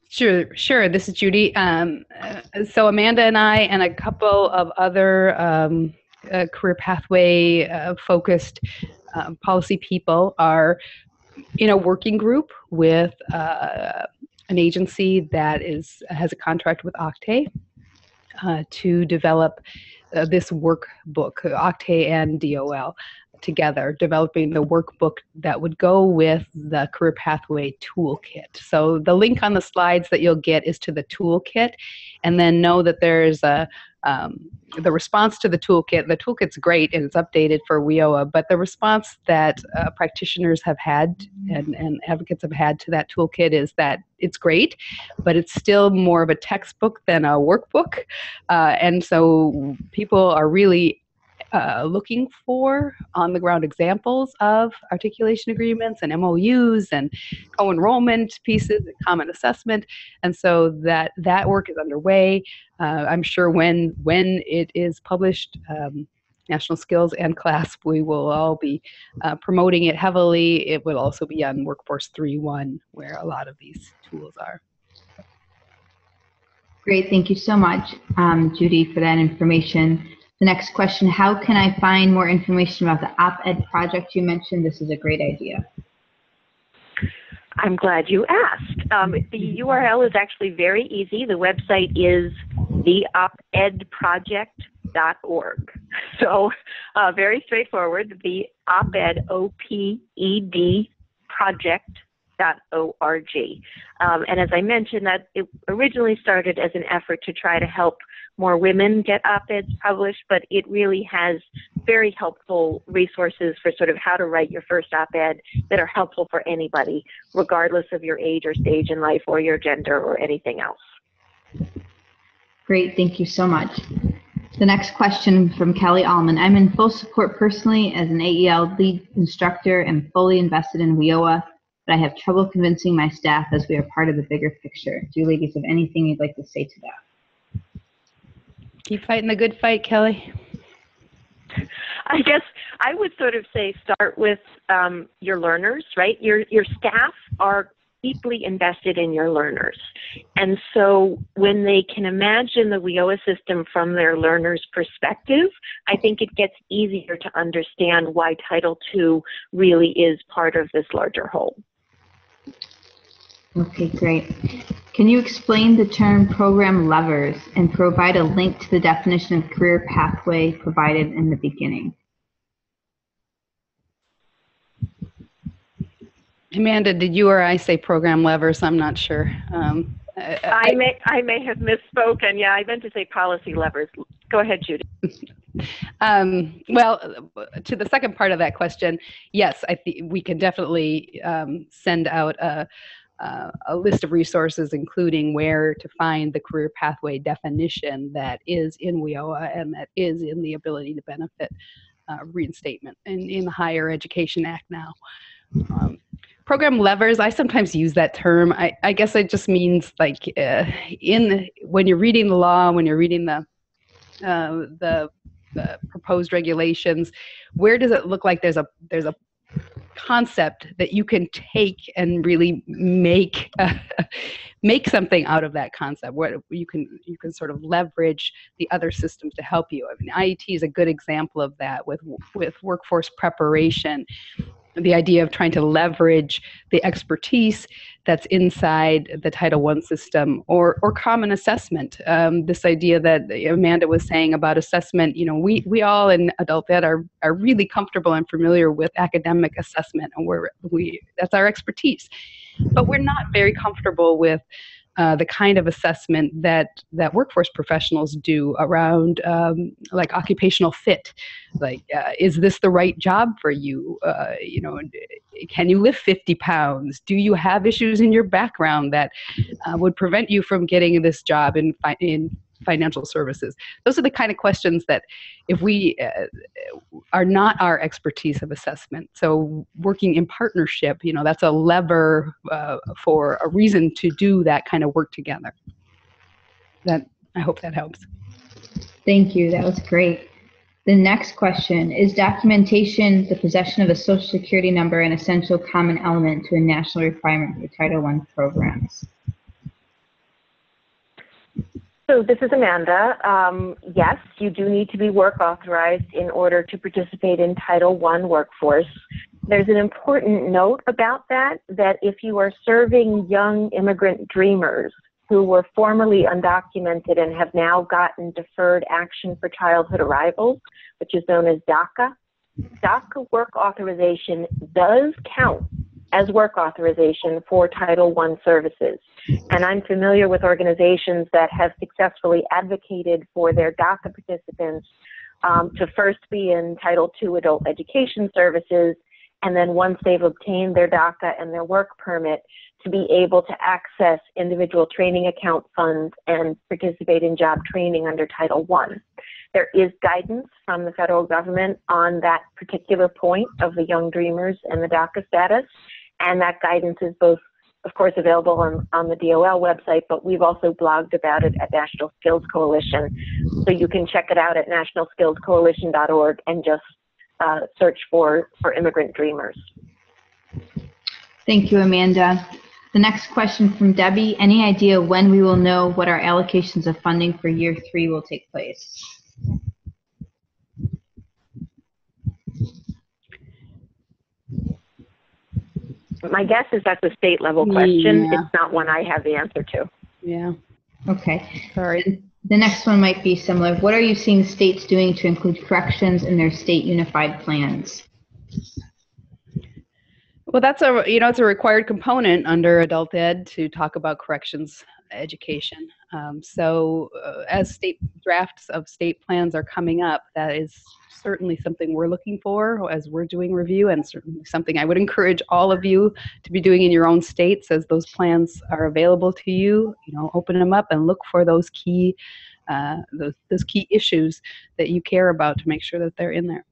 Sure. This is Judy. So Amanda and I and a couple of other Career Pathway focused policy people are in a working group with an agency that has a contract with Octave to develop this workbook, Octave and DOL together, developing the workbook that would go with the Career Pathway toolkit. So the link on the slides that you'll get is to the toolkit, and then know that there's the response to the toolkit. The toolkit's great and it's updated for WIOA, but the response that practitioners have had and advocates have had to that toolkit is that it's great, but it's still more of a textbook than a workbook. And so people are really looking for on-the-ground examples of articulation agreements and MOUs and co-enrollment pieces and common assessment. And so that work is underway. I'm sure when it is published, National Skills and CLASP, we will all be promoting it heavily. It will also be on Workforce 3.1, where a lot of these tools are. Great, thank you so much, Judy, for that information. The next question, how can I find more information about the op-ed project you mentioned? This is a great idea. I'm glad you asked. The URL is actually very easy. The website is theopedproject.org. So very straightforward, the op-ed, O-P-E-D, project.org. And as I mentioned, that it originally started as an effort to try to help more women get op-eds published, but it really has very helpful resources for sort of how to write your first op-ed that are helpful for anybody, regardless of your age or stage in life or your gender or anything else. Great, thank you so much. The next question from Kelly Allman. I'm in full support personally as an AEL lead instructor and fully invested in WIOA. but I have trouble convincing my staff as we are part of the bigger picture. Do you ladies have anything you'd like to say to that? Keep fighting the good fight, Kelly. I guess I would sort of say start with your learners, right? Your staff are deeply invested in your learners. And so when they can imagine the WIOA system from their learners' perspective, I think it gets easier to understand why Title II really is part of this larger whole. Okay, great. Can you explain the term program levers and provide a link to the definition of career pathway provided in the beginning? Amanda, did you or I say program levers? I'm not sure. I may have misspoken. Yeah, I meant to say policy levers. Go ahead, Judy. Well, to the second part of that question, yes, I think we can definitely send out a list of resources, including where to find the career pathway definition that is in WIOA and that is in the ability to benefit reinstatement in the Higher Education Act now. Program levers, I sometimes use that term. I guess it just means like when you're reading the law, when you're reading the proposed regulations, where does it look like there's a concept that you can take and really make something out of that concept, where you can sort of leverage the other systems to help you. I mean, IET is a good example of that with workforce preparation. The idea of trying to leverage the expertise that's inside the Title I system, or common assessment. This idea that Amanda was saying about assessment, we all in adult ed are really comfortable and familiar with academic assessment, and that's our expertise. But we're not very comfortable with the kind of assessment that workforce professionals do around like occupational fit. Like, is this the right job for you? Can you lift 50 pounds? Do you have issues in your background that would prevent you from getting this job in financial services? Those are the kind of questions that, if we are not our expertise of assessment, so working in partnership, that's a lever for a reason to do that kind of work together. I hope that helps. Thank you. That was great. The next question: is documentation, the possession of a Social Security number, an essential common element to a national requirement for Title I programs? So this is Amanda. Yes, you do need to be work authorized in order to participate in Title I workforce. There's an important note about that if you are serving young immigrant dreamers who were formerly undocumented and have now gotten deferred action for childhood arrivals, which is known as DACA, DACA work authorization does count as work authorization for Title I services. And I'm familiar with organizations that have successfully advocated for their DACA participants to first be in Title II adult education services, and then once they've obtained their DACA and their work permit, to be able to access individual training account funds and participate in job training under Title I. There is guidance from the federal government on that particular point of the young dreamers and the DACA status, and that guidance is both, of course, available on the DOL website, but we've also blogged about it at National Skills Coalition. So you can check it out at nationalskillscoalition.org and just search for immigrant dreamers. Thank you, Amanda. The next question from Debbie: any idea when we will know what our allocations of funding for year 3 will take place? My guess is that's a state level question. Yeah. It's not one I have the answer to. Yeah. Okay. Sorry. The next one might be similar. What are you seeing states doing to include corrections in their state unified plans? Well, that's it's a required component under adult ed to talk about corrections education. As state drafts of state plans are coming up, that is certainly something we're looking for as we're doing review, and certainly something I would encourage all of you to be doing in your own states as those plans are available to you. Open them up and look for those key issues that you care about to make sure that they're in there.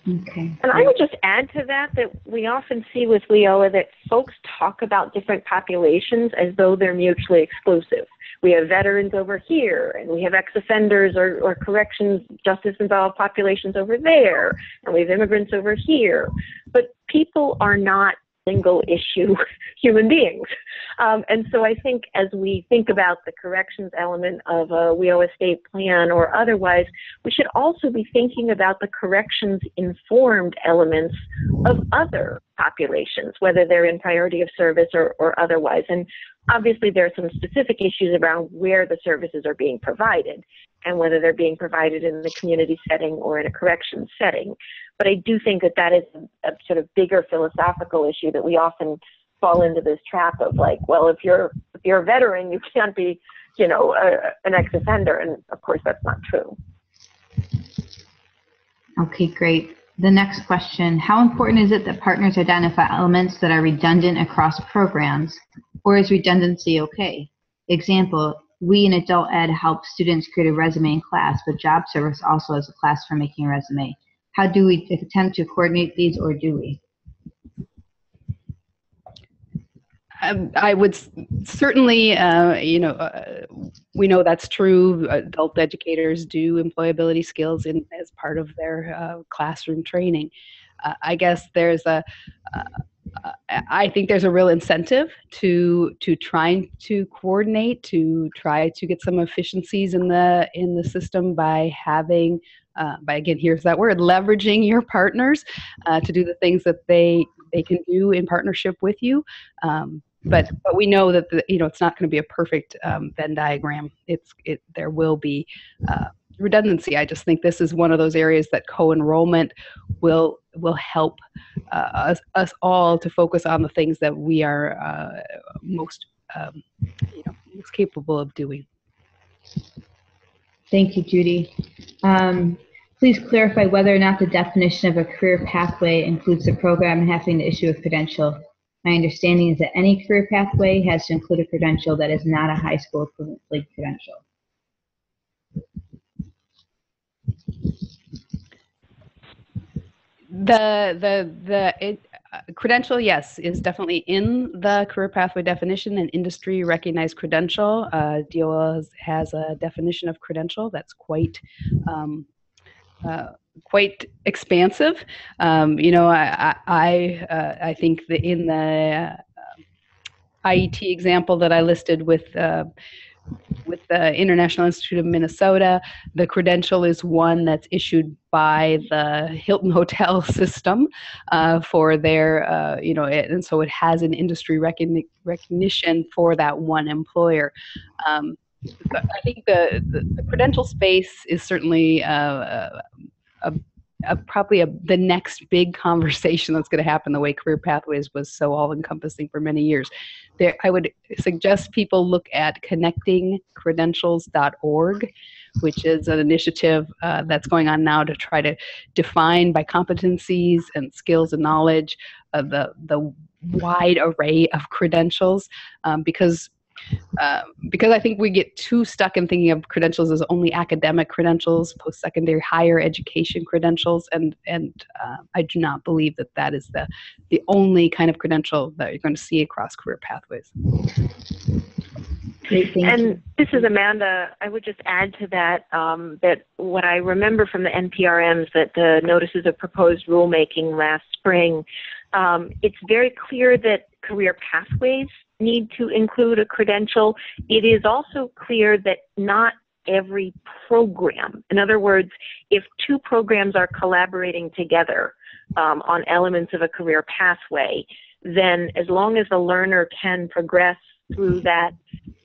Okay. And I would just add to that we often see with WIOA that folks talk about different populations as though they're mutually exclusive. We have veterans over here, and we have ex-offenders or corrections justice-involved populations over there, and we have immigrants over here. But people are not single-issue human beings. And so I think as we think about the corrections element of a WIOA state plan or otherwise, we should also be thinking about the corrections-informed elements of other populations, whether they're in priority of service or otherwise. And obviously there are some specific issues around where the services are being provided and whether they're being provided in the community setting or in a corrections setting. But I do think that is a sort of bigger philosophical issue that we often fall into this trap of like, well, if you're a veteran, you can't be, you know, an ex-offender. And of course, that's not true. Okay, great. The next question, how important is it that partners identify elements that are redundant across programs, or is redundancy okay? Example, we in adult ed help students create a resume in class, but job service also has a class for making a resume. How do we attempt to coordinate these, or do we? I would certainly, we know that's true. Adult educators do employability skills as part of their classroom training. I guess I think there's a real incentive to trying to coordinate, to try to get some efficiencies in the system by having, again, here's that word, leveraging your partners to do the things that they can do in partnership with you. But we know that it's not going to be a perfect Venn diagram. There will be redundancy. I just think this is one of those areas that co-enrollment will help us all to focus on the things that we are most capable of doing. Thank you, Judy. Please clarify whether or not the definition of a career pathway includes the program and having to issue a credential. My understanding is that any career pathway has to include a credential that is not a high school equivalent credential. The credential, yes, is definitely in the career pathway definition, an industry recognized credential. DOL has a definition of credential that's quite expansive. I think that in the IET example that I listed with the International Institute of Minnesota, the credential is one that's issued by the Hilton Hotel system for their, and so it has an industry recognition for that one employer. I think the credential space is certainly probably the next big conversation that's going to happen, the way Career Pathways was so all-encompassing for many years. I would suggest people look at connectingcredentials.org, which is an initiative that's going on now to try to define by competencies and skills and knowledge the wide array of credentials, because I think we get too stuck in thinking of credentials as only academic credentials, post-secondary higher education credentials, and I do not believe that is the only kind of credential that you're going to see across career pathways. Great, thank you. This is Amanda. I would just add to that that what I remember from the NPRMs, that the notices of proposed rulemaking last spring, it's very clear that career pathways need to include a credential. It is also clear that not every program, in other words, if two programs are collaborating together on elements of a career pathway, then as long as the learner can progress through that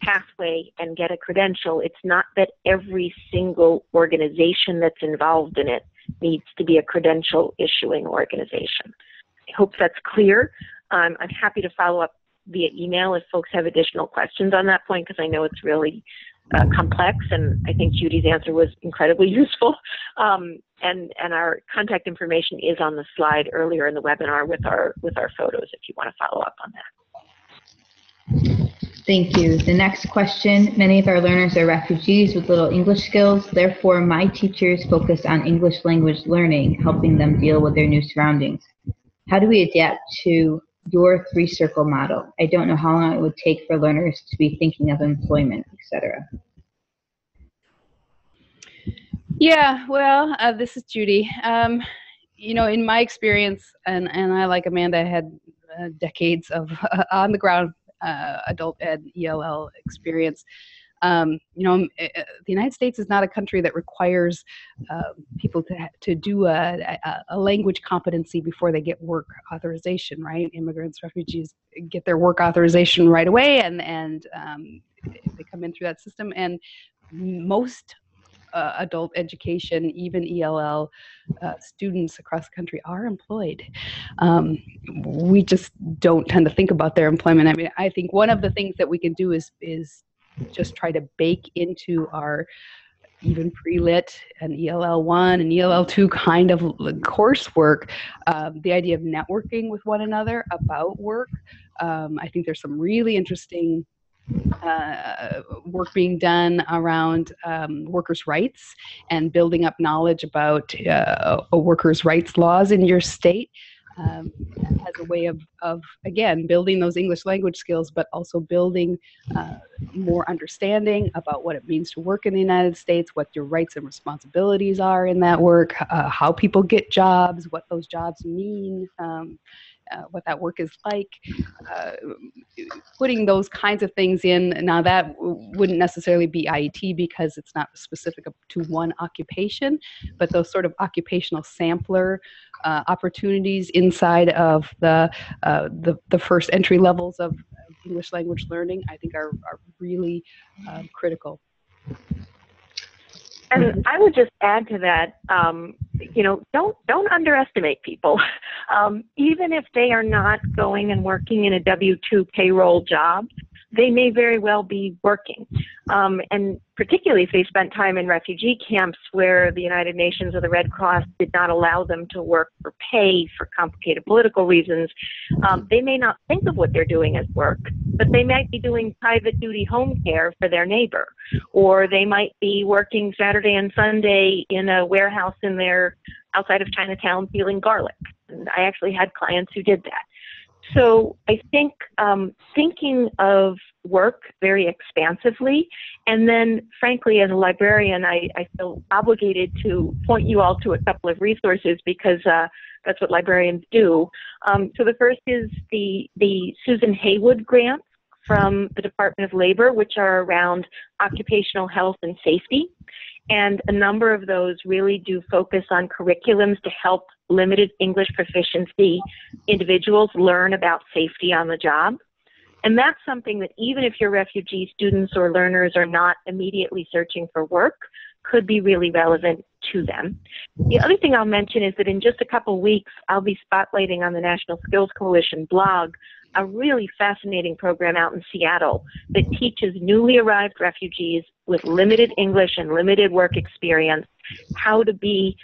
pathway and get a credential, it's not that every single organization that's involved in it needs to be a credential issuing organization. I hope that's clear. I'm happy to follow up via email if folks have additional questions on that point, because I know it's really complex, and I think Judy's answer was incredibly useful. And our contact information is on the slide earlier in the webinar with our photos if you want to follow up on that. Thank you. The next question, many of our learners are refugees with little English skills. Therefore, my teachers focus on English language learning, helping them deal with their new surroundings. How do we adapt to your three-circle model? I don't know how long it would take for learners to be thinking of employment, etc. Yeah, well, this is Judy. You know, in my experience, and I, like Amanda, had decades of on the ground adult ed ELL experience. You know, the United States is not a country that requires people to do a language competency before they get work authorization, right? Immigrants, refugees get their work authorization right away, and they come in through that system. And most adult education, even ELL students across the country are employed. We just don't tend to think about their employment. I mean, I think one of the things that we can do is just try to bake into our even pre-lit and ELL 1 and ELL 2 kind of coursework, the idea of networking with one another about work. I think there's some really interesting work being done around workers' rights and building up knowledge about workers' rights laws in your state as a way of, again, building those English language skills, but also building more understanding about what it means to work in the United States, what your rights and responsibilities are in that work, how people get jobs, what those jobs mean, what that work is like, putting those kinds of things in. Now, that wouldn't necessarily be IET because it's not specific to one occupation, but those sort of occupational sampler opportunities inside of the first entry levels of English language learning, I think are really critical. And I would just add to that, you know, don't underestimate people. Even if they are not going and working in a W-2 payroll job, they may very well be working. And particularly if they spent time in refugee camps where the United Nations or the Red Cross did not allow them to work for pay for complicated political reasons, they may not think of what they're doing as work, but they might be doing private duty home care for their neighbor, or they might be working Saturday and Sunday in a warehouse in their outside of Chinatown peeling garlic. And I actually had clients who did that. So I think thinking of work very expansively, and then frankly, as a librarian, I feel obligated to point you all to a couple of resources because that's what librarians do. So the first is the Susan Haywood grants from the Department of Labor, which are around occupational health and safety. And a number of those really do focus on curriculums to help limited English proficiency individuals learn about safety on the job. And that's something that even if your refugee students or learners are not immediately searching for work, could be really relevant to them. The other thing I'll mention is that in just a couple weeks, I'll be spotlighting on the National Skills Coalition blog a really fascinating program out in Seattle that teaches newly arrived refugees with limited English and limited work experience how to be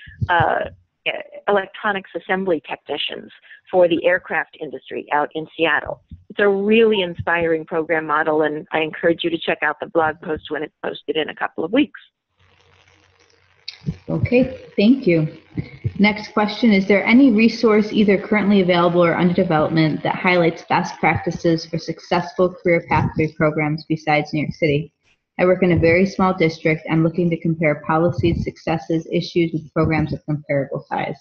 electronics assembly technicians for the aircraft industry out in Seattle. It's a really inspiring program model, and I encourage you to check out the blog post when it's posted in a couple of weeks. Okay, thank you. Next question, is there any resource either currently available or under development that highlights best practices for successful career pathway programs besides New York City? I work in a very small district. I'm looking to compare policies, successes, issues with programs of comparable size.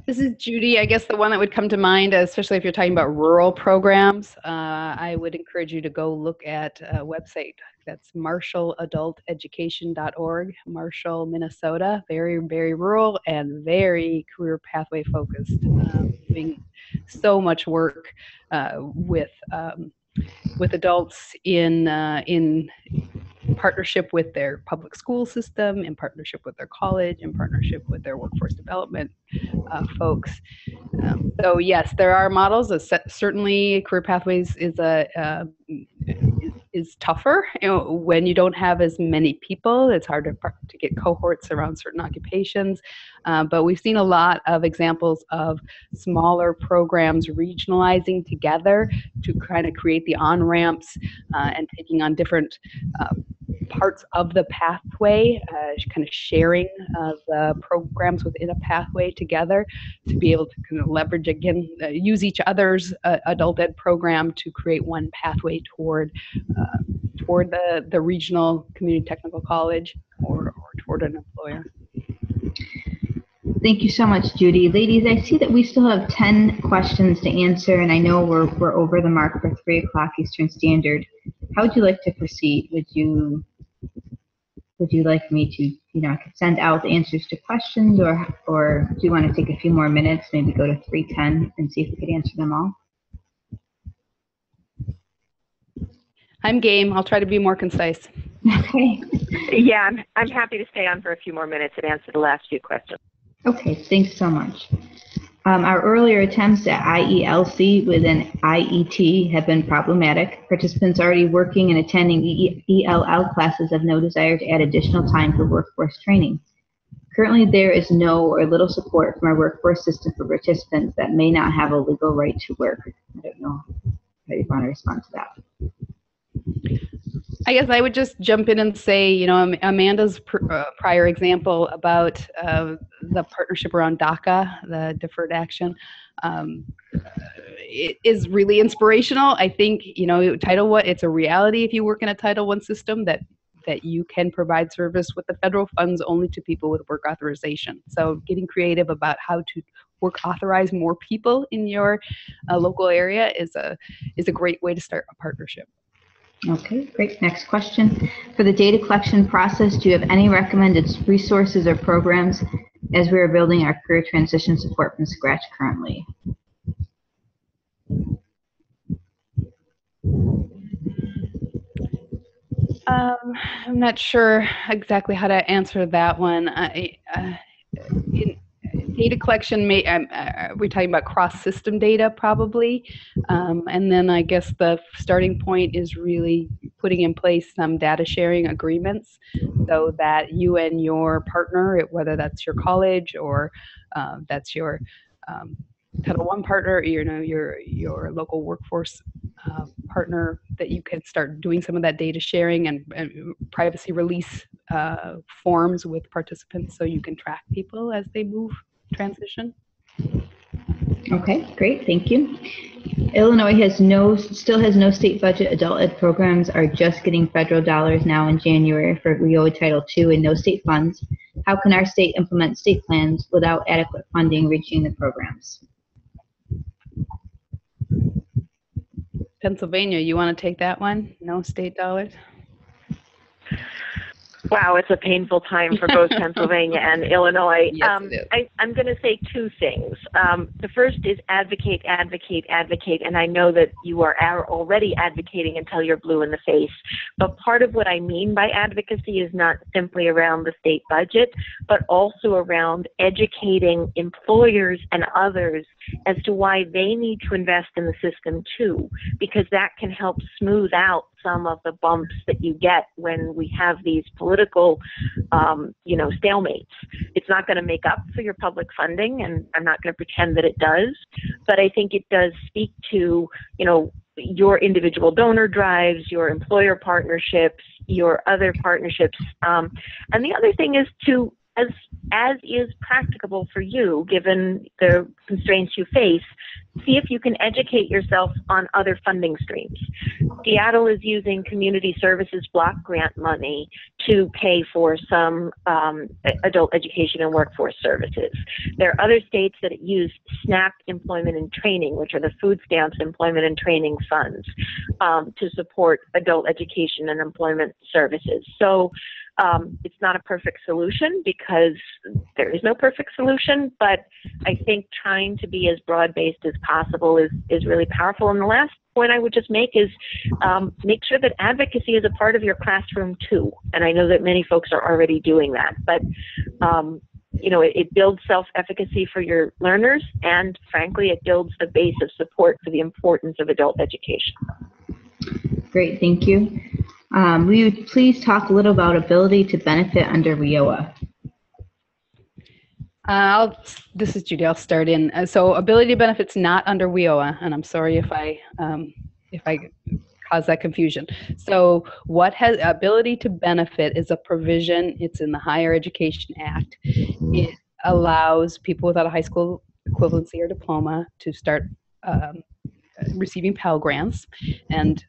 This is Judy. I guess the one that would come to mind, especially if you're talking about rural programs, I would encourage you to go look at a website. That's marshalladulteducation.org, Marshall, Minnesota. Very, very rural and very career pathway focused. Doing so much work with adults in partnership with their public school system, in partnership with their college, in partnership with their workforce development folks. So yes, there are models. Certainly, Career Pathways is is tougher. When you don't have as many people, it's hard to get cohorts around certain occupations. But we've seen a lot of examples of smaller programs regionalizing together to kind of create the on-ramps and taking on different parts of the pathway, kind of sharing the programs within a pathway together to be able to kind of leverage, again, use each other's adult ed program to create one pathway toward the regional community technical college or toward an employer. Thank you so much, Judy. Ladies, I see that we still have 10 questions to answer, and I know we're over the mark for 3 o'clock Eastern Standard. How would you like to proceed? Would you like me to, I could send out the answers to questions, or do you want to take a few more minutes, maybe go to 3:10 and see if we could answer them all? I'm game. I'll try to be more concise. Okay. Yeah, I'm happy to stay on for a few more minutes and answer the last few questions. Okay, thanks so much. Our earlier attempts at IELC with an IET have been problematic. Participants already working and attending ELL classes have no desire to add additional time for workforce training. Currently, there is no or little support from our workforce system for participants that may not have a legal right to work. I don't know how you want to respond to that. I guess I would just jump in and say, Amanda's prior example about the partnership around DACA, the deferred action, it is really inspirational. I think, Title I, it's a reality if you work in a Title I system that you can provide service with the federal funds only to people with work authorization. So getting creative about how to work authorize more people in your local area is a great way to start a partnership. Okay, great. Next question. For the data collection process, do you have any recommended resources or programs as we are building our career transition support from scratch currently? I'm not sure exactly how to answer that one. Data collection, we're talking about cross-system data probably, and then I guess the starting point is really putting in place some data sharing agreements so that you and your partner, whether that's your college or that's your Title I partner, your local workforce partner, that you can start doing some of that data sharing and privacy release forms with participants so you can track people as they transition. Okay, great, thank you. Illinois still has no state budget. Adult ed programs are just getting federal dollars now in January for WIOA Title II and no state funds. How can our state implement state plans without adequate funding reaching the programs? Pennsylvania, you want to take that one? No state dollars? Wow, it's a painful time for both Pennsylvania and Illinois. Yes, it is. I'm going to say 2 things. The first is advocate, advocate, advocate, and I know that you are already advocating until you're blue in the face. But part of what I mean by advocacy is not simply around the state budget, but also around educating employers and others as to why they need to invest in the system too, because that can help smooth out some of the bumps that you get when we have these political, stalemates. It's not going to make up for your public funding, and I'm not going to pretend that it does, but I think it does speak to, your individual donor drives, your employer partnerships, your other partnerships. And the other thing is to, as is practicable for you, given the constraints you face, see if you can educate yourself on other funding streams. Seattle is using community services block grant money to pay for some adult education and workforce services. There are other states that use SNAP employment and training, which are the food stamps employment and training funds, to support adult education and employment services. So it's not a perfect solution because there is no perfect solution, but I think trying to be as broad-based as possible is really powerful. And the last point I would just make is make sure that advocacy is a part of your classroom too. And I know that many folks are already doing that, but it builds self-efficacy for your learners, and frankly, it builds the base of support for the importance of adult education. Great, thank you. Will you please talk a little about ability to benefit under WIOA? This is Judy. I'll start in. So ability to benefit's not under WIOA, and I'm sorry if I cause that confusion. So what has ability to benefit is a provision. It's in the Higher Education Act. It allows people without a high school equivalency or diploma to start receiving Pell Grants, and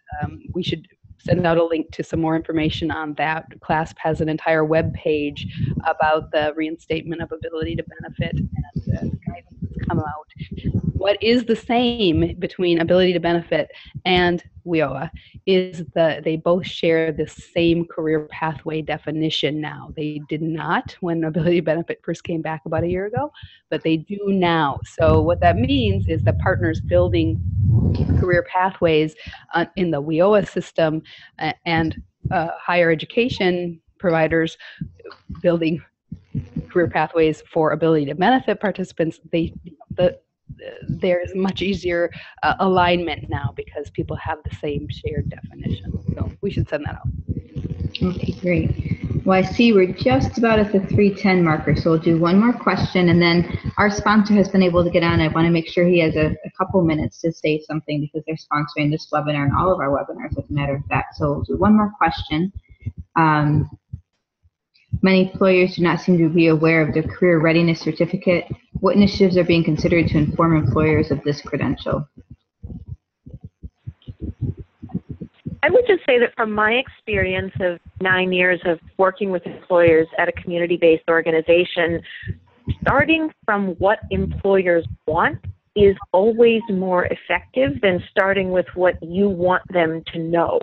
we should send out a link to some more information on that. CLASP has an entire web page about the reinstatement of ability to benefit, and the guidance that's come out. What is the same between ability to benefit and WIOA is that they both share the same career pathway definition now. They did not when ability to benefit first came back about a year ago, but they do now. So what that means is that partners building career pathways in the WIOA system and higher education providers building career pathways for ability to benefit participants, there's much easier alignment now because people have the same shared definition. So we should send that out. Okay, great. Well, I see we're just about at the 3:10 marker, so we'll do one more question, and then our sponsor has been able to get on. I want to make sure he has a couple minutes to say something because they're sponsoring this webinar and all of our webinars, as a matter of fact. So we'll do one more question. Many employers do not seem to be aware of their career readiness certificate. What initiatives are being considered to inform employers of this credential? I would just say that from my experience of 9 years of working with employers at a community-based organization, starting from what employers want is always more effective than starting with what you want them to know.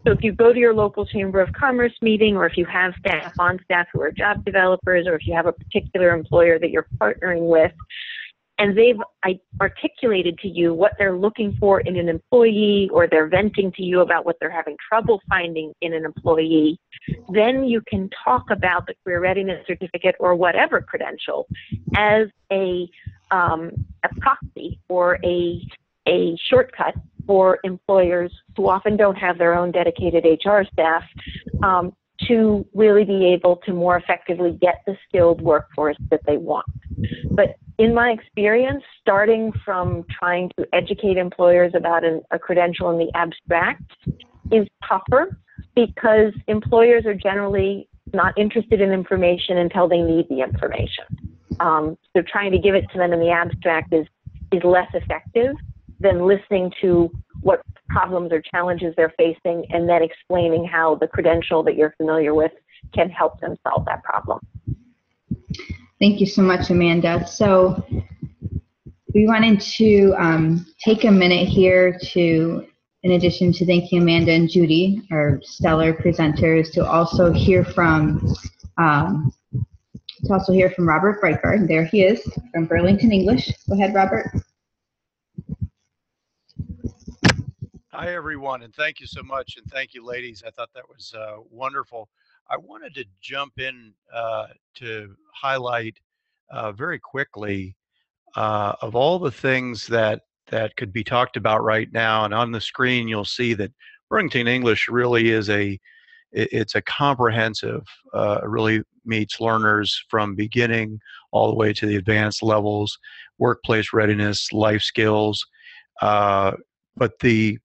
So if you go to your local Chamber of Commerce meeting, or if you have staff on staff who are job developers, or if you have a particular employer that you're partnering with, and they've articulated to you what they're looking for in an employee, or they're venting to you about what they're having trouble finding in an employee, then you can talk about the career readiness certificate or whatever credential as a proxy or a shortcut for employers who often don't have their own dedicated HR staff to really be able to more effectively get the skilled workforce that they want. But in my experience, starting from trying to educate employers about a credential in the abstract is tougher because employers are generally not interested in information until they need the information. So trying to give it to them in the abstract is less effective than listening to what problems or challenges they're facing and then explaining how the credential that you're familiar with can help them solve that problem. Thank you so much, Amanda. So we wanted to take a minute here to, in addition to thanking Amanda and Judy, our stellar presenters, to also hear from Robert Breitgard. There he is from Burlington English. Go ahead, Robert. Hi, everyone, and thank you so much, and thank you, ladies. I thought that was wonderful. I wanted to jump in to highlight very quickly of all the things that could be talked about right now, and on the screen you'll see that Burlington English really is it's a comprehensive, really meets learners from beginning all the way to the advanced levels, workplace readiness, life skills. But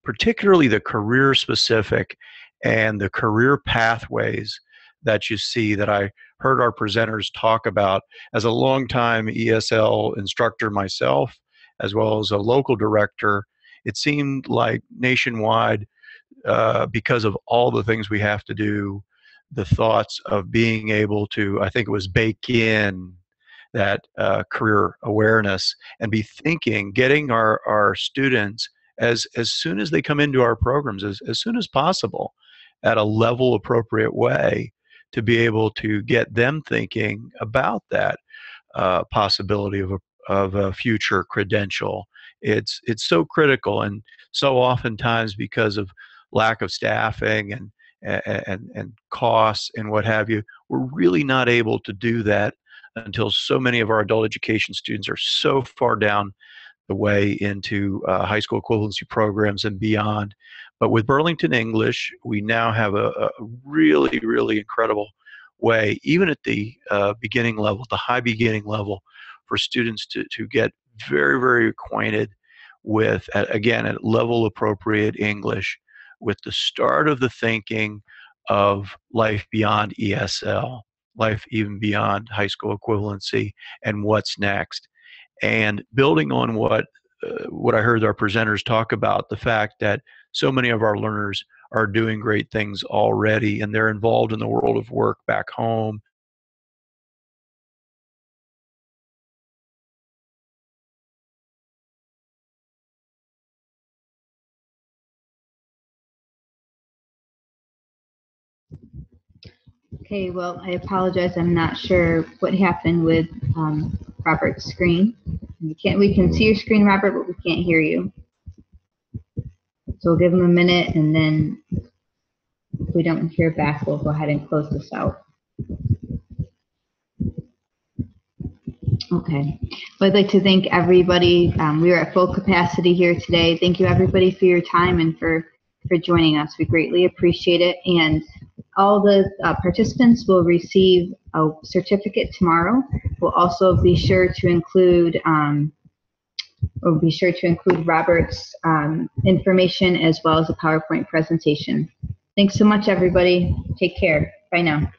particularly the career specific and the career pathways that you see that I heard our presenters talk about. As a longtime ESL instructor myself, as well as a local director, it seemed like nationwide, because of all the things we have to do, the thoughts of being able to, I think it was bake in that career awareness and be thinking, getting our students as soon as they come into our programs, as soon as possible, at a level appropriate way, to be able to get them thinking about that possibility of a future credential. It's so critical, and so oftentimes because of lack of staffing and costs and what have you, we're really not able to do that until so many of our adult education students are so far down the way into high school equivalency programs and beyond. But with Burlington English, we now have a really, really incredible way, even at the beginning level, the high beginning level, for students to get very, very acquainted with, again, at level appropriate English, with the start of the thinking of life beyond ESL, life even beyond high school equivalency, and what's next. And building on what I heard our presenters talk about, the fact that so many of our learners are doing great things already, and they're involved in the world of work back home. Okay, well, I apologize. I'm not sure what happened with Robert's screen. We can see your screen, Robert, but we can't hear you. So we'll give him a minute, and then if we don't hear back, we'll go ahead and close this out. Okay. Well, I'd like to thank everybody. We are at full capacity here today. Thank you, everybody, for your time and for joining us. We greatly appreciate it. And all the participants will receive a certificate tomorrow. We'll also be sure to include Robert's information as well as a PowerPoint presentation. Thanks so much, everybody. Take care. Bye now.